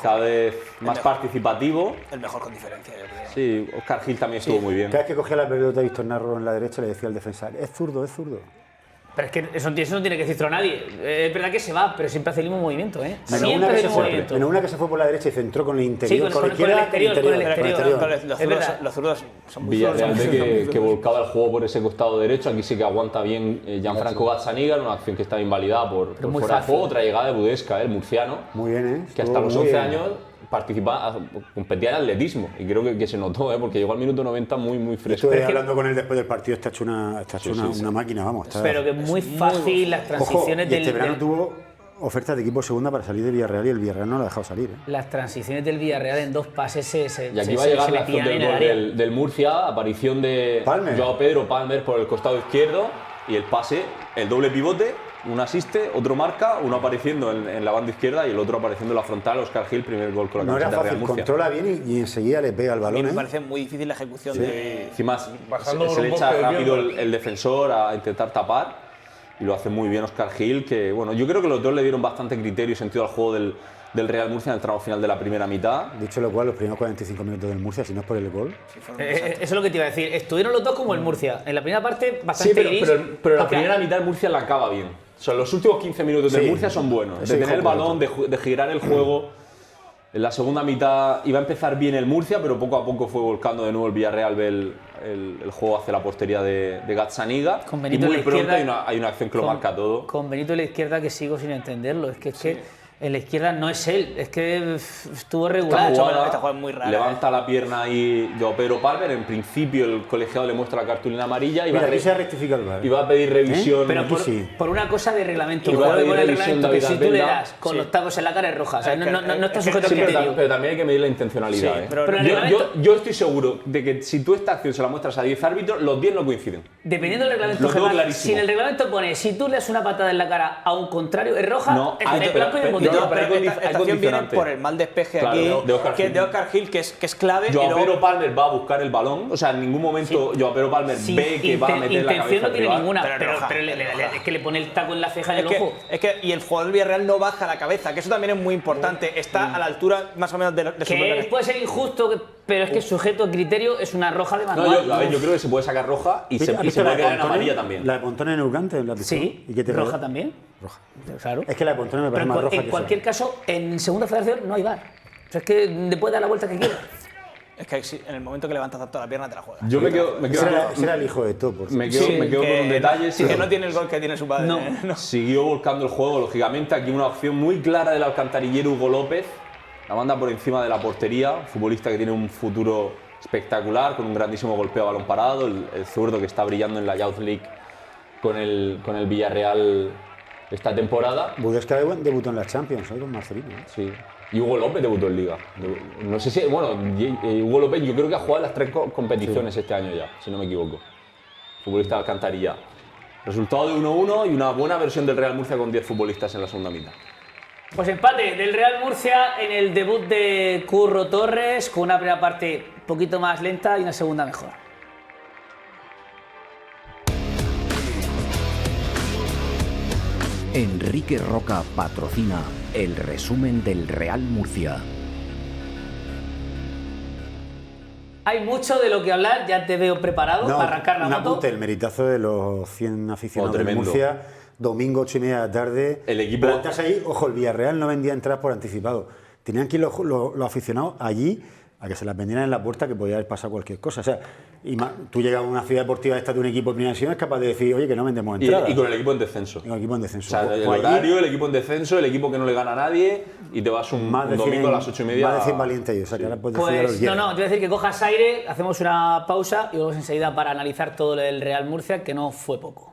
cada vez más participativo. El mejor con diferencia, yo creo. Sí, Óscar Gil también estuvo muy bien. Cada vez que cogía la pelota de Víctor Narro en la derecha le decía al defensa, es zurdo, es zurdo. Pero es que eso no tiene que decirlo a nadie. Es verdad que se va, pero siempre hace el mismo movimiento, ¿eh? Menos Siempre una, hace que el se mismo fue, movimiento. menos una que se fue por la derecha y centró con el interior, con la el izquierda, exterior, con el exterior. Los Es verdad. zurdos son muy Villarreal zurdos. ve que volcaba el juego por ese costado derecho. Aquí sí que aguanta bien Gianfranco Gazzaniga en una acción que estaba invalidada por muy fuera de fácil. juego. Otra llegada de Budesca, el murciano, Muy bien, ¿eh? que hasta Estuvo los muy 11 bien. años competía en atletismo. Y creo que se notó, porque llegó al minuto 90 muy fresco. Estuve hablando con él después del partido, está hecho una máquina, vamos. Está, Pero que es muy fácil las Ojo, transiciones y este verano del. tuvo ofertas de equipo segunda para salir de Villarreal y el Villarreal no lo ha dejado salir. ¿eh? Las transiciones del Villarreal en dos pases se Y aquí va a llegar la acción metían en del el gol área. del Murcia, aparición de Palmer. Joao Pedro Palmer por el costado izquierdo y el pase, el doble pivote, uno asiste, otro marca, uno apareciendo en la banda izquierda y el otro apareciendo en la frontal. Óscar Gil, primer gol con la No era camiseta de Real fácil, Murcia. controla bien y enseguida le pega el A mí balón. me ¿eh? parece muy difícil la ejecución de... Encima Pasando se por le un echa poste de rápido mierda. el defensor a intentar tapar y lo hace muy bien Óscar Gil, que bueno, yo creo que los dos le dieron bastante criterio y sentido al juego del Real Murcia en el tramo final de la primera mitad. Dicho lo cual, los primeros 45 minutos del Murcia, si no es por el gol, Eso es lo que te iba a decir. Estuvieron los dos como el Murcia. En la primera parte, Sí, bastante gris. pero la porque- primera mitad del Murcia la acaba bien. O sea, los últimos 15 minutos del Sí. Murcia son buenos. Ese De tener el hijo balón, de girar el juego. En la segunda mitad iba a empezar bien el Murcia, pero poco a poco fue volcando de nuevo el Villarreal el juego hacia la portería de Gazzaniga. Con Y Benito en muy la pronto izquierda, hay una acción que lo con- marca todo. Con Benito en la izquierda que sigo sin entenderlo. Es que en la izquierda no es él. Es que estuvo regular. esta jugada es muy rara, Levanta la pierna ahí Joao Pedro Palmer. En principio el colegiado le muestra la cartulina amarilla y va, mira, a aquí re- se ha rectificado el VAR. y va a pedir revisión. Pero Aquí por, sí. por una cosa de reglamento. Y va a Juego pedir con el revisión reglamento que David si tú le Albelda. das con los tacos en la cara es roja. O sea, no está es que- sujeto a Sí, pero, criterio. pero también hay que medir la intencionalidad. Sí, ¿eh? pero el yo, reglamento- yo estoy seguro de que si tú esta acción se la muestras a 10 árbitros, los 10 no coinciden. Dependiendo del reglamento, Lo tengo Germán, clarísimo. si en el reglamento pone si tú le das una patada en la cara a un contrario es roja, No, es hay- de pero- blanco y de pero- poquito. no, pero hay esta hay acción viene condicionante. por el mal despeje Claro, aquí, de Óscar que Gil. es de Óscar Gil, que es clave. y Joao luego- Pedro Palmer va a buscar el balón, o sea, en ningún momento Joao Pedro Palmer Sí, ve que va a meter la intención cabeza no al tiene rival. ninguna, Pero pero, roja, es que le pone el taco en la ceja y en Es el ojo. y el jugador del Villarreal no baja la cabeza, que eso también es muy importante. Está a la altura más o menos de su Que puede ser injusto, pero es que sujeto a criterio es una roja de No, manual. yo creo que se puede sacar roja y se ¿Has puede visto la de quedar en Pontone? amarilla también. La de Pontone en Urgante, en la de Sí, ¿Y qué te roja también. Roja. Claro. Es que la de Pontone me Pero parece más roja en que cualquier esa. caso, en segunda federación no hay VAR. O sea, es que le puede dar la vuelta que quiera. Es que sí, en el momento que levantas tanto la pierna te la juegas. Yo me quedo Ese era el hijo de Topo. me quedo con un detalle. Sí, que no tiene el gol que tiene su padre. No. Siguió volcando el juego, lógicamente. Aquí una opción muy clara del alcantarillero Hugo López. La manda por encima de la portería. Un futbolista que tiene un futuro espectacular, con un grandísimo golpeo a balón parado. El zurdo que está brillando en la Youth League con el Villarreal esta temporada. Budesca debutó en la Champions, ¿eh? Con Marcelino. ¿eh? Sí. Y Hugo López debutó en Liga. No sé si. Bueno, Hugo López yo creo que ha jugado en las 3 competiciones este año ya, si no me equivoco. Futbolista de Alcantarilla. Resultado de 1-1 y una buena versión del Real Murcia con 10 futbolistas en la segunda mitad. Pues empate del Real Murcia en el debut de Curro Torres, con una primera parte un poquito más lenta y una segunda mejor. Enrique Roca patrocina el resumen del Real Murcia. Hay mucho de lo que hablar, ya te veo preparado para arrancar la un moto. apunte, el meritazo de los 100 aficionados de tremendo. Murcia, domingo 8:30 de la tarde. El equipo- Plantas ahí, ojo, el Villarreal no vendía entradas por anticipado. Tenían que ir los aficionados allí a que se las vendieran en la puerta, que podía haber pasado cualquier cosa. O sea, tú llegas a una ciudad deportiva esta de un equipo de primera división, es capaz de decir, oye, que no vendemos entradas. Y con el equipo en descenso. Y con el equipo en descenso. O sea, el horario, el equipo en descenso, el equipo que no le gana a nadie y te vas un domingo a las 8:30. Más de 100 valientes ellos, o sea, que ahora puedes decir a los Pues hierros. no, te voy a decir que cojas aire, hacemos una pausa y vamos enseguida para analizar todo el Real Murcia, que no fue poco.